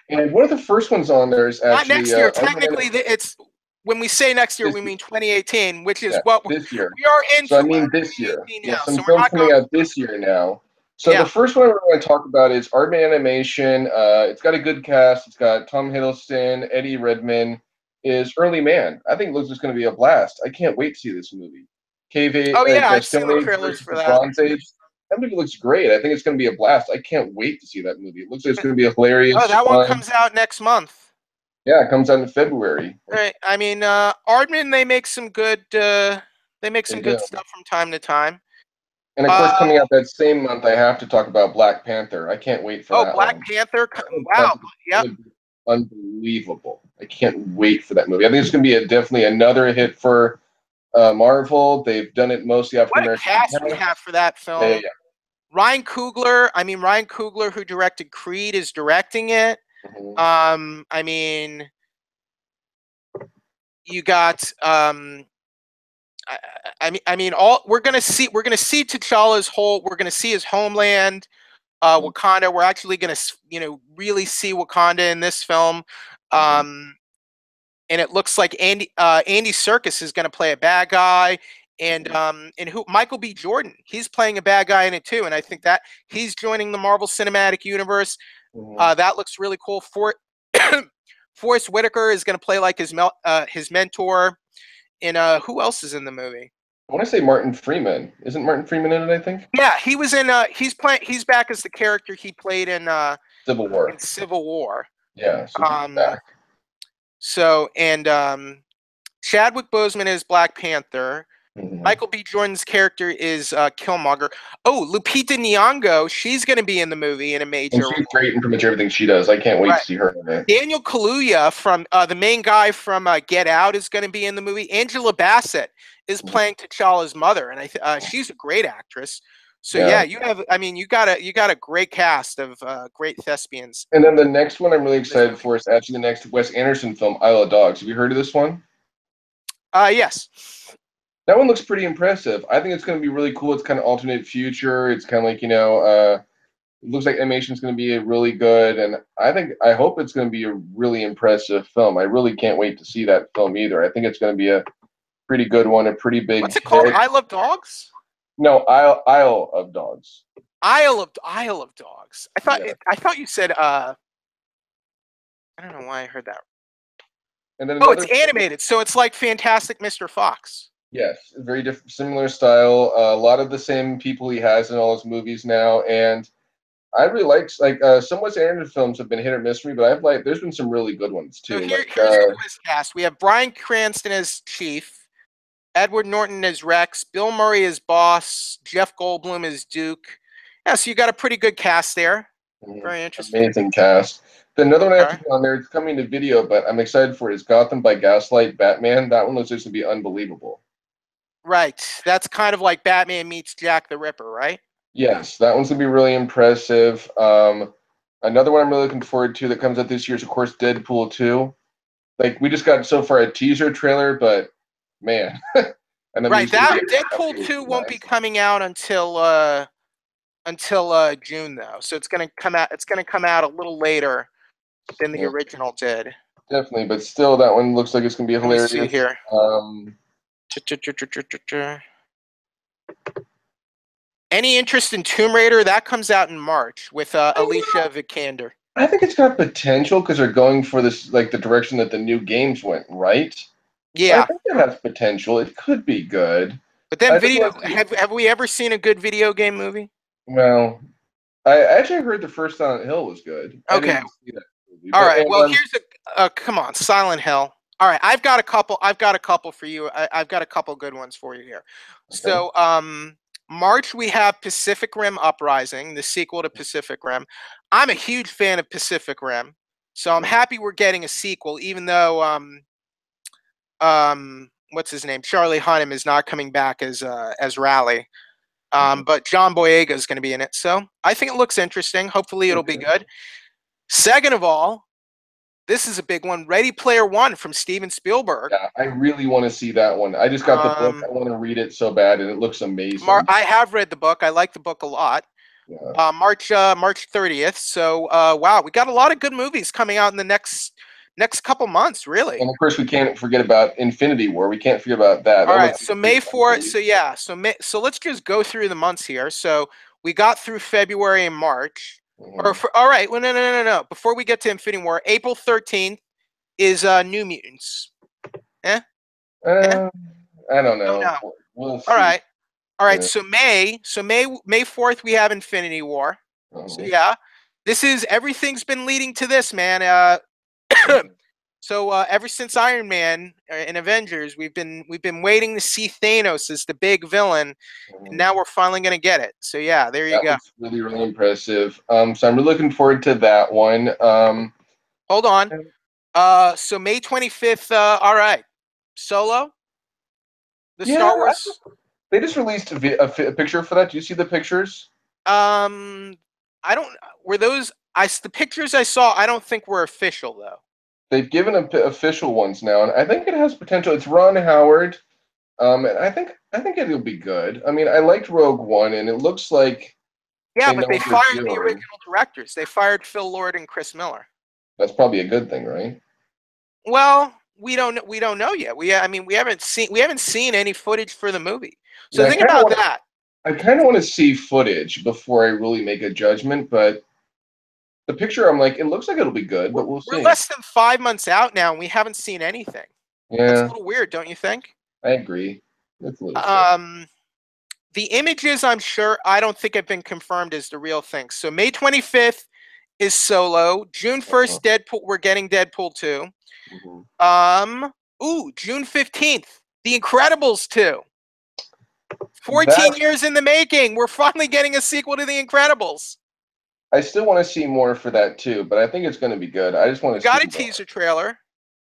And one of the first ones on there is actually not next year. Technically, it's when we say next year, we mean 2018, which is what this year. We are into. So I mean this year. Now, Some so films coming out this year now. So the first one we're going to talk about is Aardman Animation. It's got a good cast. It's got Tom Hiddleston, Eddie Redmayne. Is Early Man. I think it looks like it's going to be a blast. I can't wait to see this movie. I've seen the trailers for that. Bronze Age. That movie looks great. I think it's going to be a blast. I can't wait to see that movie. It looks like it's going to be a hilarious. Oh, that one comes out next month. Yeah, it comes out in February. Right. I mean, Aardman, they make some good. They make some good stuff from time to time. And of course, coming out that same month, I have to talk about Black Panther. I can't wait for that. Black Panther! Wow. Yep. Unbelievable. I can't wait for that movie. I think it's going to be definitely another hit for Marvel. They've done it mostly African American. What a cast we have for that film. Yeah. Ryan Coogler, who directed Creed, is directing it. Mm-hmm. I mean, you got I mean, we're gonna see T'Challa's we're gonna see his homeland, Wakanda. We're actually gonna really see Wakanda in this film, and it looks like Andy Serkis is gonna play a bad guy, and Michael B. Jordan, he's playing a bad guy in it too, and I think that he's joining the Marvel Cinematic Universe. That looks really cool. Forrest Whitaker is gonna play like his mentor. And who else is in the movie? I want to say Martin Freeman. Isn't Martin Freeman in it, I think? Yeah, he was in he's back as the character he played in Civil War. Yeah, so back. So Chadwick Boseman is Black Panther. Michael B. Jordan's character is Killmonger. Oh, Lupita Nyong'o, she's going to be in the movie in a major role. She's great in pretty much everything she does. I can't wait to see her in it. Daniel Kaluuya, from the main guy from Get Out, is going to be in the movie. Angela Bassett is playing T'Challa's mother, and she's a great actress. So you got a great cast of great thespians. And then the next one I'm really excited for is actually the next Wes Anderson film, Isle of Dogs. Have you heard of this one? Yes. That one looks pretty impressive. I think it's going to be really cool. It's kind of alternate future. It's kind of like, it looks like animation is going to be really good. And I hope it's going to be a really impressive film. I really can't wait to see that film either. I think it's going to be a pretty good one, a pretty big What's it called? Isle of Dogs? No, Isle of Dogs. Isle of Dogs. I thought you said I don't know why I heard that. And then it's animated, so it's like Fantastic Mr. Fox. Yes, very different, similar style. A lot of the same people he has in all his movies now, and I really like some Wes Anderson films have been hit or miss for me, but there's been some really good ones too. So here's the cast. We have Bryan Cranston as Chief, Edward Norton as Rex, Bill Murray as Boss, Jeff Goldblum as Duke. Yeah, so you got a pretty good cast there. Very interesting. Amazing cast. Another one I have to put on there, it's coming to video, but I'm excited for it, is Gotham by Gaslight Batman. That one looks like to be unbelievable. Right. That's kind of like Batman meets Jack the Ripper, right? Yes, that one's going to be really impressive. Another one I'm really looking forward to that comes out this year is, of course, Deadpool 2. We just got so far a teaser trailer, but man. Right, that Deadpool 2 won't be coming out until June, though. So it's going to come out a little later than the original did. Definitely, but still, that one looks like it's going to be hilarious. Let me see here. Any interest in Tomb Raider? That comes out in March with Alicia Vikander. I think it's got potential because they're going for this, like the direction that the new games went, right? So I Yeah, think it has potential. It could be good. but then I just video. want to see. Have we ever seen a good video game movie? Well, I actually heard the first Silent Hill was good. I Okay. didn't see that movie, All but right. Well, here's a come on, Silent Hill. All right, I've got a couple. I've got a couple for you. I've got a couple good ones for you here. okay. So, March we have Pacific Rim Uprising, the sequel to Pacific Rim. I'm a huge fan of Pacific Rim, so I'm happy we're getting a sequel, even though what's his name, Charlie Hunnam is not coming back as Raleigh. But John Boyega is going to be in it, so I think it looks interesting. Hopefully, it'll be good. Second of all, this is a big one. Ready Player One from Steven Spielberg. Yeah, I really want to see that one. I just got the book. I want to read it so bad, and it looks amazing. I have read the book. I like the book a lot. Yeah. March 30th. So wow, we got a lot of good movies coming out in the next couple months, really. And of course, we can't forget about Infinity War. We can't forget about that. All right, so May 4th. So yeah, so let's just go through the months here. So we got through February and March. All right, well, no. Before we get to Infinity War, April 13th is New Mutants. I don't know. No. We'll see. All right. Yeah. So May 4th we have Infinity War. So yeah, everything's been leading to this, man. So ever since Iron Man and Avengers, we've been waiting to see Thanos as the big villain, and now we're finally gonna get it. So yeah, there you go. That's really, really impressive. So I'm really looking forward to that one. Hold on. So May 25th. All right, Solo. The Star Wars. They just released a picture for that. Do you see the pictures? I don't. Were those? The pictures I saw. I don't think were official though. They've given official ones now, and I think it has potential. It's Ron Howard, and I think it'll be good. I mean, I liked Rogue One, and it looks like but they fired the original directors. They fired Phil Lord and Chris Miller. That's probably a good thing, right? Well, we don't know yet. We haven't seen any footage for the movie. So think about that. I kind of want to see footage before I really make a judgment, but the picture, I'm like, it looks like it'll be good, but we'll see. We're less than 5 months out now, and we haven't seen anything. Yeah, that's a little weird, don't you think? I agree. It's a little the images, I'm sure, I don't think have been confirmed as the real thing. So May 25th is Solo. June 1st, Deadpool. We're getting Deadpool 2. June 15th, The Incredibles 2. 14 years in the making. We're finally getting a sequel to The Incredibles. I still want to see more for that too, but I think it's going to be good. I just want to see. Got a teaser trailer.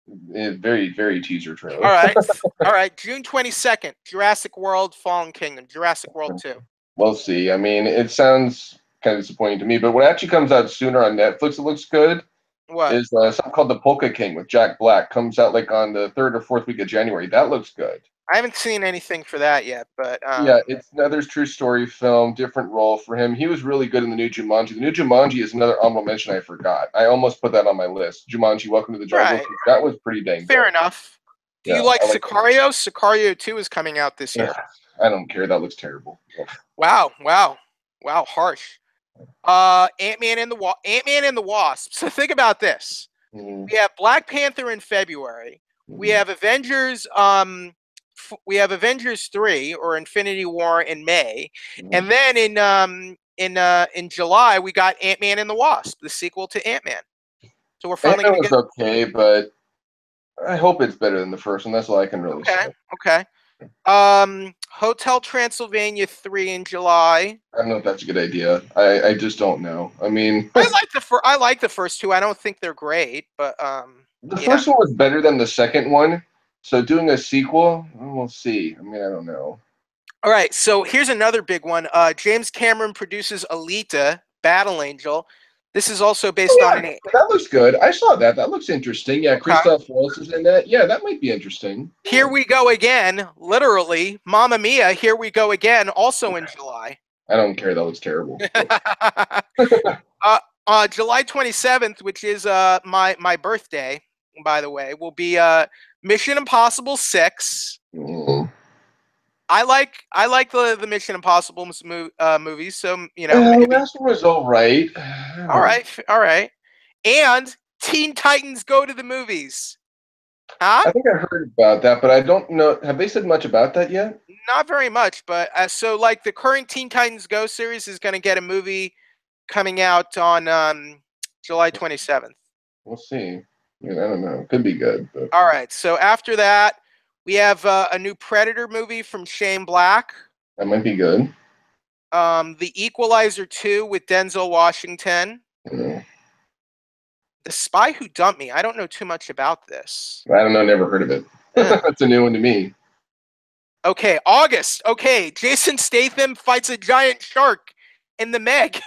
Very, very teaser trailer. All right. June 22nd, Jurassic World: Fallen Kingdom. Jurassic World 2. We'll see. I mean, it sounds kind of disappointing to me, but what actually comes out sooner on Netflix, it looks good. What? Is something called The Polka King with Jack Black. Comes out like on the 3rd or 4th week of January. That looks good. I haven't seen anything for that yet, but yeah, it's another true story film, different role for him. He was really good in the new Jumanji. The new Jumanji is another honorable mention I forgot. I almost put that on my list. Jumanji, Welcome to the Jungle. Right. That was pretty dang fair good. Enough. Do you like Sicario? Sicario 2 is coming out this year. I don't care. That looks terrible. Wow, harsh. Ant-Man and the Wasp. So think about this. We have Black Panther in February. We have Avengers. We have Avengers 3 or Infinity War in May, and then in July we got Ant-Man and the Wasp, the sequel to Ant-Man. So we're finally going to get. Okay, but I hope it's better than the first one. That's all I can really say. Okay. Hotel Transylvania 3 in July. I don't know if that's a good idea. I just don't know. I mean, I like the first two. I don't think they're great, but the first one was better than the second one. So doing a sequel, we'll see. I mean, I don't know. All right, so here's another big one. James Cameron produces Alita: Battle Angel. This is also based on an. That looks good. I saw that. That looks interesting. Yeah, Christoph Waltz is in that. Yeah, that might be interesting. Here we go again. Literally, Mamma Mia. Here we go again. Also in July. I don't care. That looks terrible. July 27th, which is my birthday, by the way, will be Mission Impossible 6. I like the Mission Impossible movies. So The maybe. last one was all right. All right, all right. And Teen Titans Go to the movies. Huh? I think I heard about that, but I don't know. Have they said much about that yet? Not very much, but so like the current Teen Titans Go series is going to get a movie coming out on July 27th. We'll see. I don't know. Could be good. But... All right. So after that, we have a new Predator movie from Shane Black. That might be good. The Equalizer 2 with Denzel Washington. Mm. The Spy Who Dumped Me. I don't know too much about this. I don't know. Never heard of it. That's a new one to me. Okay, August. Okay, Jason Statham fights a giant shark in The Meg.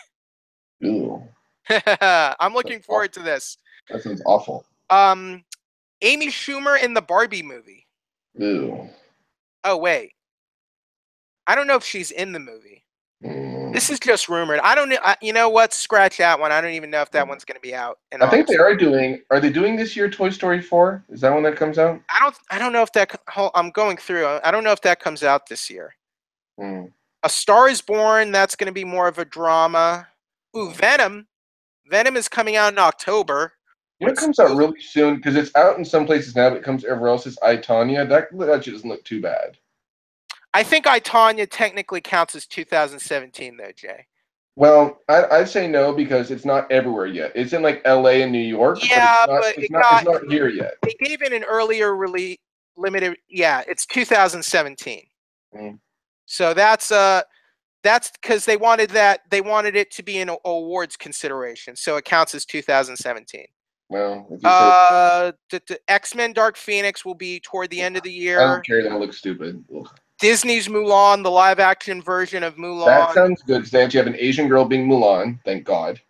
Ooh. I'm looking forward to this. That sounds awful. Amy Schumer in the Barbie movie. Ooh. Oh, wait. I don't know if she's in the movie. Mm. This is just rumored. I don't know. You know what? Scratch that one. I don't even know if that one's going to be out. I think they are doing. Are they doing this year Toy Story 4? Is that when that comes out? I don't know if that. I'm going through. I don't know if that comes out this year. Mm. A Star is Born. That's going to be more of a drama. Ooh, Venom. Venom is coming out in October. It comes out really soon because it's out in some places now, but it comes everywhere else. It's I, Tonya. That actually doesn't look too bad. I think I, Tonya technically counts as 2017, though, Jay. Well, I'd say no because it's not everywhere yet. It's in like LA and New York. Yeah, but it's not here yet. They gave it an earlier release, limited. Yeah, it's 2017. Mm. So that's because they wanted it to be an awards consideration, so it counts as 2017. Well, the X-Men Dark Phoenix will be toward the end of the year. I don't care. That looks stupid. Ugh. Disney's Mulan, the live-action version of Mulan. That sounds good because they actually have an Asian girl being Mulan. Thank God.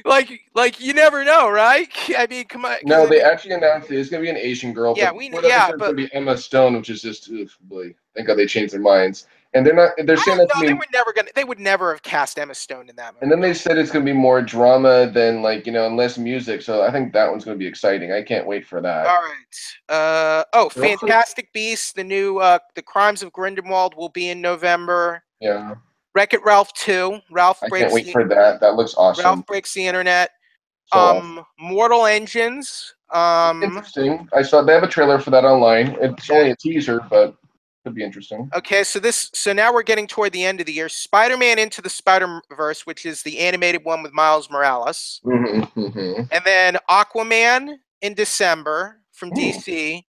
like you never know, right? I mean, come on. No, they actually announced it's going to be an Asian girl. Yeah, but it's going to be Emma Stone, which is just boy. Thank God they changed their minds. And they're not. They're saying that they would never have cast Emma Stone in that movie. And then they said it's going to be more drama than and less music. So I think that one's going to be exciting. I can't wait for that. All right. Fantastic Beasts, the new The Crimes of Grindelwald will be in November. Yeah. Wreck-It Ralph 2. I can't wait for that. That looks awesome. Ralph Breaks the Internet. So awesome. Mortal Engines. Interesting. I saw they have a trailer for that online. It's only a teaser, but could be interesting. Okay, so now we're getting toward the end of the year. Spider-Man Into the Spider-Verse, which is the animated one with Miles Morales. And then Aquaman in December from DC.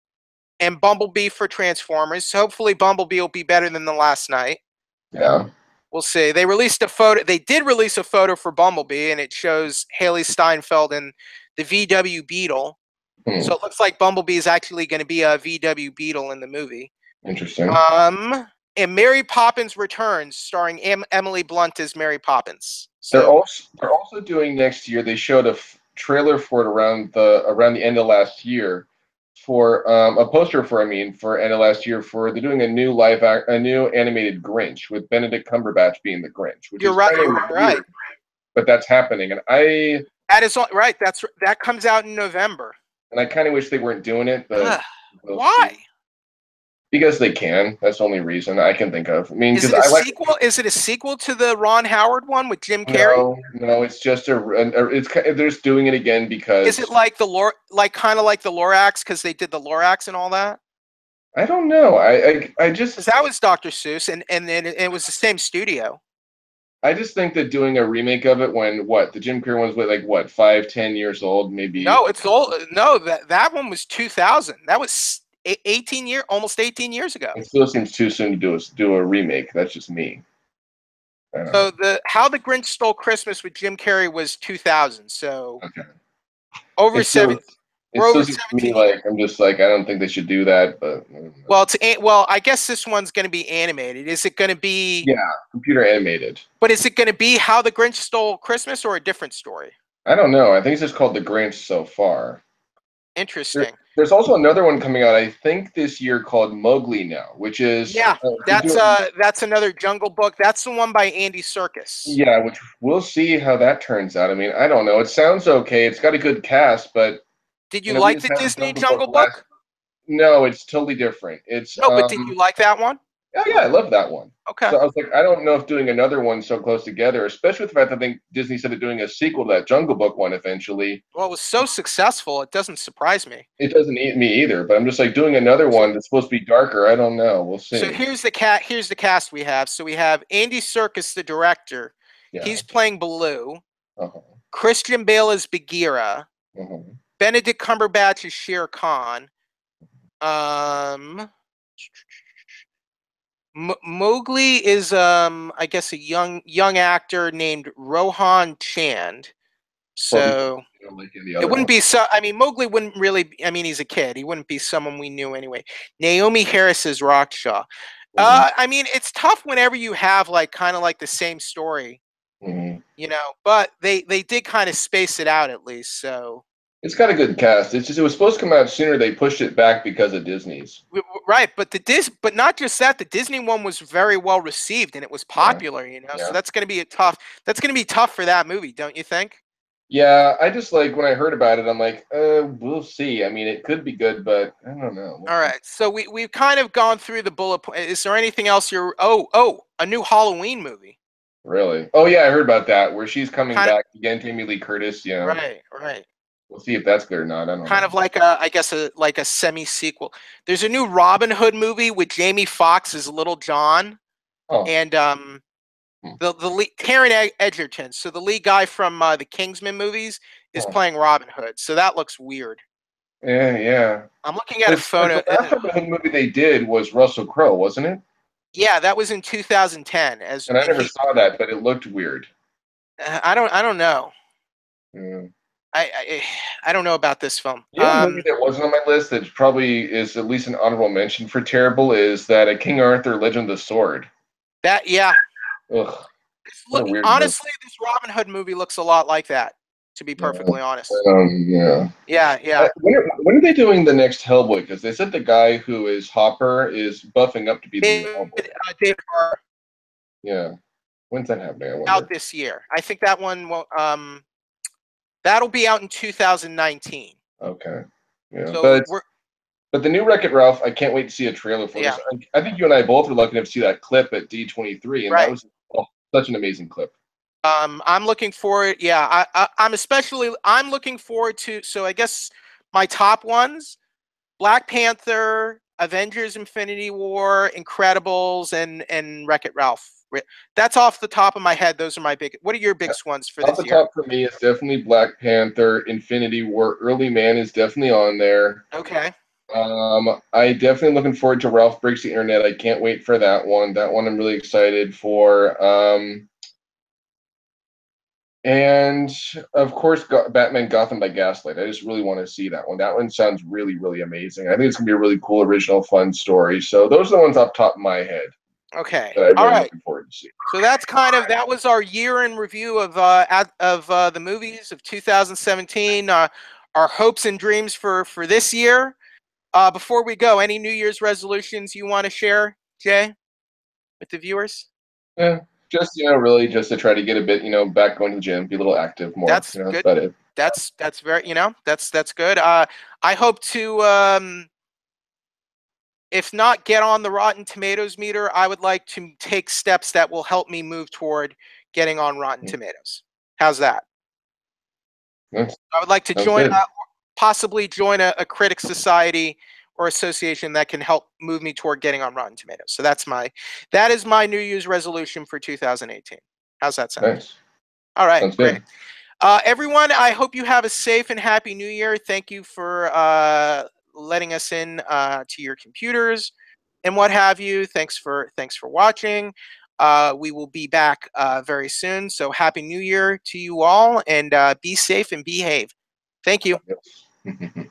And Bumblebee for Transformers. So hopefully Bumblebee will be better than The Last Night. Yeah. We'll see. They released a photo. They did release a photo for Bumblebee, and it shows Haley Steinfeld and the VW Beetle. So it looks like Bumblebee is actually going to be a VW Beetle in the movie. Interesting. And Mary Poppins Returns, starring Emily Blunt as Mary Poppins. So they're also doing next year. They showed a trailer for it around the end of last year, for a poster for end of last year for they're doing a new animated Grinch with Benedict Cumberbatch being the Grinch. Which you're right. But that's happening, and that is right. That comes out in November. And I kind of wish they weren't doing it, but why? See. Because they can. That's the only reason I can think of. I mean, because sequel? Is it a sequel to the Ron Howard one with Jim Carrey? No, it's just they're just doing it again because. Is it like kind of like the Lorax because they did the Lorax and all that? I don't know. I just because that was Dr. Seuss and it was the same studio. I just think that doing a remake of it when the Jim Carrey one's 5-10 years old, maybe. No, it's old. No, that one was 2000. That was almost 18 years ago. It still seems too soon to do a remake. That's just me. So How the Grinch Stole Christmas with Jim Carrey was 2000. So over 7. It still seems to me I'm just I don't think they should do that. But well, I guess this one's going to be animated. Is it going to be? Yeah, computer animated. But is it going to be How the Grinch Stole Christmas or a different story? I don't know. I think it's just called The Grinch so far. Interesting. There's also another one coming out, I think, this year called Mowgli now, which is that's another Jungle Book. That's the one by Andy Serkis. Yeah, which we'll see how that turns out. I mean, I don't know. It sounds okay. It's got a good cast, but did you like the Disney Jungle Book? No, it's totally different. It's No, but did you like that one? oh yeah, I love that one. Okay. So I was like, I don't know if doing another one so close together, especially with the fact that I think Disney said they're doing a sequel to that Jungle Book one eventually. Well, it was so successful, it doesn't surprise me. It doesn't eat me either, but I'm just like doing another one that's supposed to be darker. I don't know. We'll So see. here's the cast we have. So we have Andy Serkis, the director. Yeah. He's playing Baloo. Uh-huh. Christian Bale is Bagheera. Uh-huh. Benedict Cumberbatch is Shere Khan. Um, Mowgli is I guess a young actor named Rohan Chand. Probably So you know, like in the it other wouldn't one. be so. I mean, Mowgli wouldn't really. I mean, he's a kid. He wouldn't be someone we knew anyway. Naomi Harris is Raksha. Mm-hmm. I mean, it's tough whenever you have like kind of like the same story, Mm-hmm. you know. But they did kind of space it out at least. So It's got a good cast. It's just it was supposed to come out sooner. They pushed it back because of Disney's. right, but but not just that. The Disney one was very well received and it was Yeah. popular, you know. So Yeah. that's going to be a tough. That's going to be tough for that movie, don't you think? Yeah, I just like when I heard about it, I'm like, we'll see. I mean, it could be good, but I don't know. We'll All see. right. So we've kind of gone through the bullet point. Is there anything else you're? Oh, a new Halloween movie. Really? Oh yeah, I heard about that. Where she's coming Kind of back again, Jamie Lee Curtis. You know, right. we'll see if that's good or not. I don't Kind know. of like I guess like a semi sequel. There's a new Robin Hood movie with Jamie Foxx as Little John Oh, and hmm. the lead, Taron Egerton. So the lead guy from the Kingsman movies is Oh, playing Robin Hood. So that looks weird. yeah, yeah. I'm looking at a But photo. the last Robin Hood movie they did was Russell Crowe, wasn't it? Yeah, that was in 2010. And I And never he, saw that, but it looked weird. I don't know. Yeah. I I don't know about this film. You know, a movie that wasn't on my list that probably is at least an honorable mention for terrible is that a King Arthur Legend of the Sword. That yeah. Ugh, what Look, a weird movie. honestly, this Robin Hood movie looks a lot like that. To be Yeah. perfectly honest. Yeah. Yeah. When are they doing the next Hellboy? Because they said the guy who is Hopper is buffing up to be the new Hellboy. David Harbour Yeah. When's that happening? I out wonder. this year. I think that one will that'll be out in 2019. Okay. Yeah. So we're But the new Wreck-It Ralph, I can't wait to see a trailer for yeah, this. I think you and I both were lucky enough to see that clip at D23, and that right. was such an amazing clip. I'm looking forward. Yeah, I'm looking forward to. So I guess my top ones: Black Panther, Avengers: Infinity War, Incredibles, and Wreck-It Ralph. That's off the top of my head. Those are my big. What are your biggest ones for Off this the year? top for me, it's definitely Black Panther, Infinity War, Early Man is definitely on there. Okay. I definitely looking forward to Ralph Breaks the Internet. I can't wait for that one. That one I'm really excited for. And of course, Batman Gotham by Gaslight. I just really want to see that one. That one sounds really, really amazing. I think it's gonna be a really cool, original, fun story. So those are the ones off the top of my head Okay. that I'm All really right. looking forward to see. So that was our year in review of the movies of 2017. Our hopes and dreams for this year. Before we go, any New Year's resolutions you want to share, Jay, with the viewers? Yeah, just really just to try to get a bit, back going to the gym, be a little active more. That's That's good. about it. That's very that's good. I hope to if not get on the Rotten Tomatoes meter, I would like to take steps that will help me move toward getting on Rotten Tomatoes. How's that? That's, I would like to sounds good. possibly join a critics society or association that can help move me toward getting on Rotten Tomatoes. So that is my New Year's resolution for 2018. How's that sound? Nice. All right, Sounds great. good. Everyone, I hope you have a safe and happy New Year. Thank you for letting us in to your computers and what have you. Thanks for watching. We will be back very soon. So happy New Year to you all, and be safe and behave. Thank you. Yes.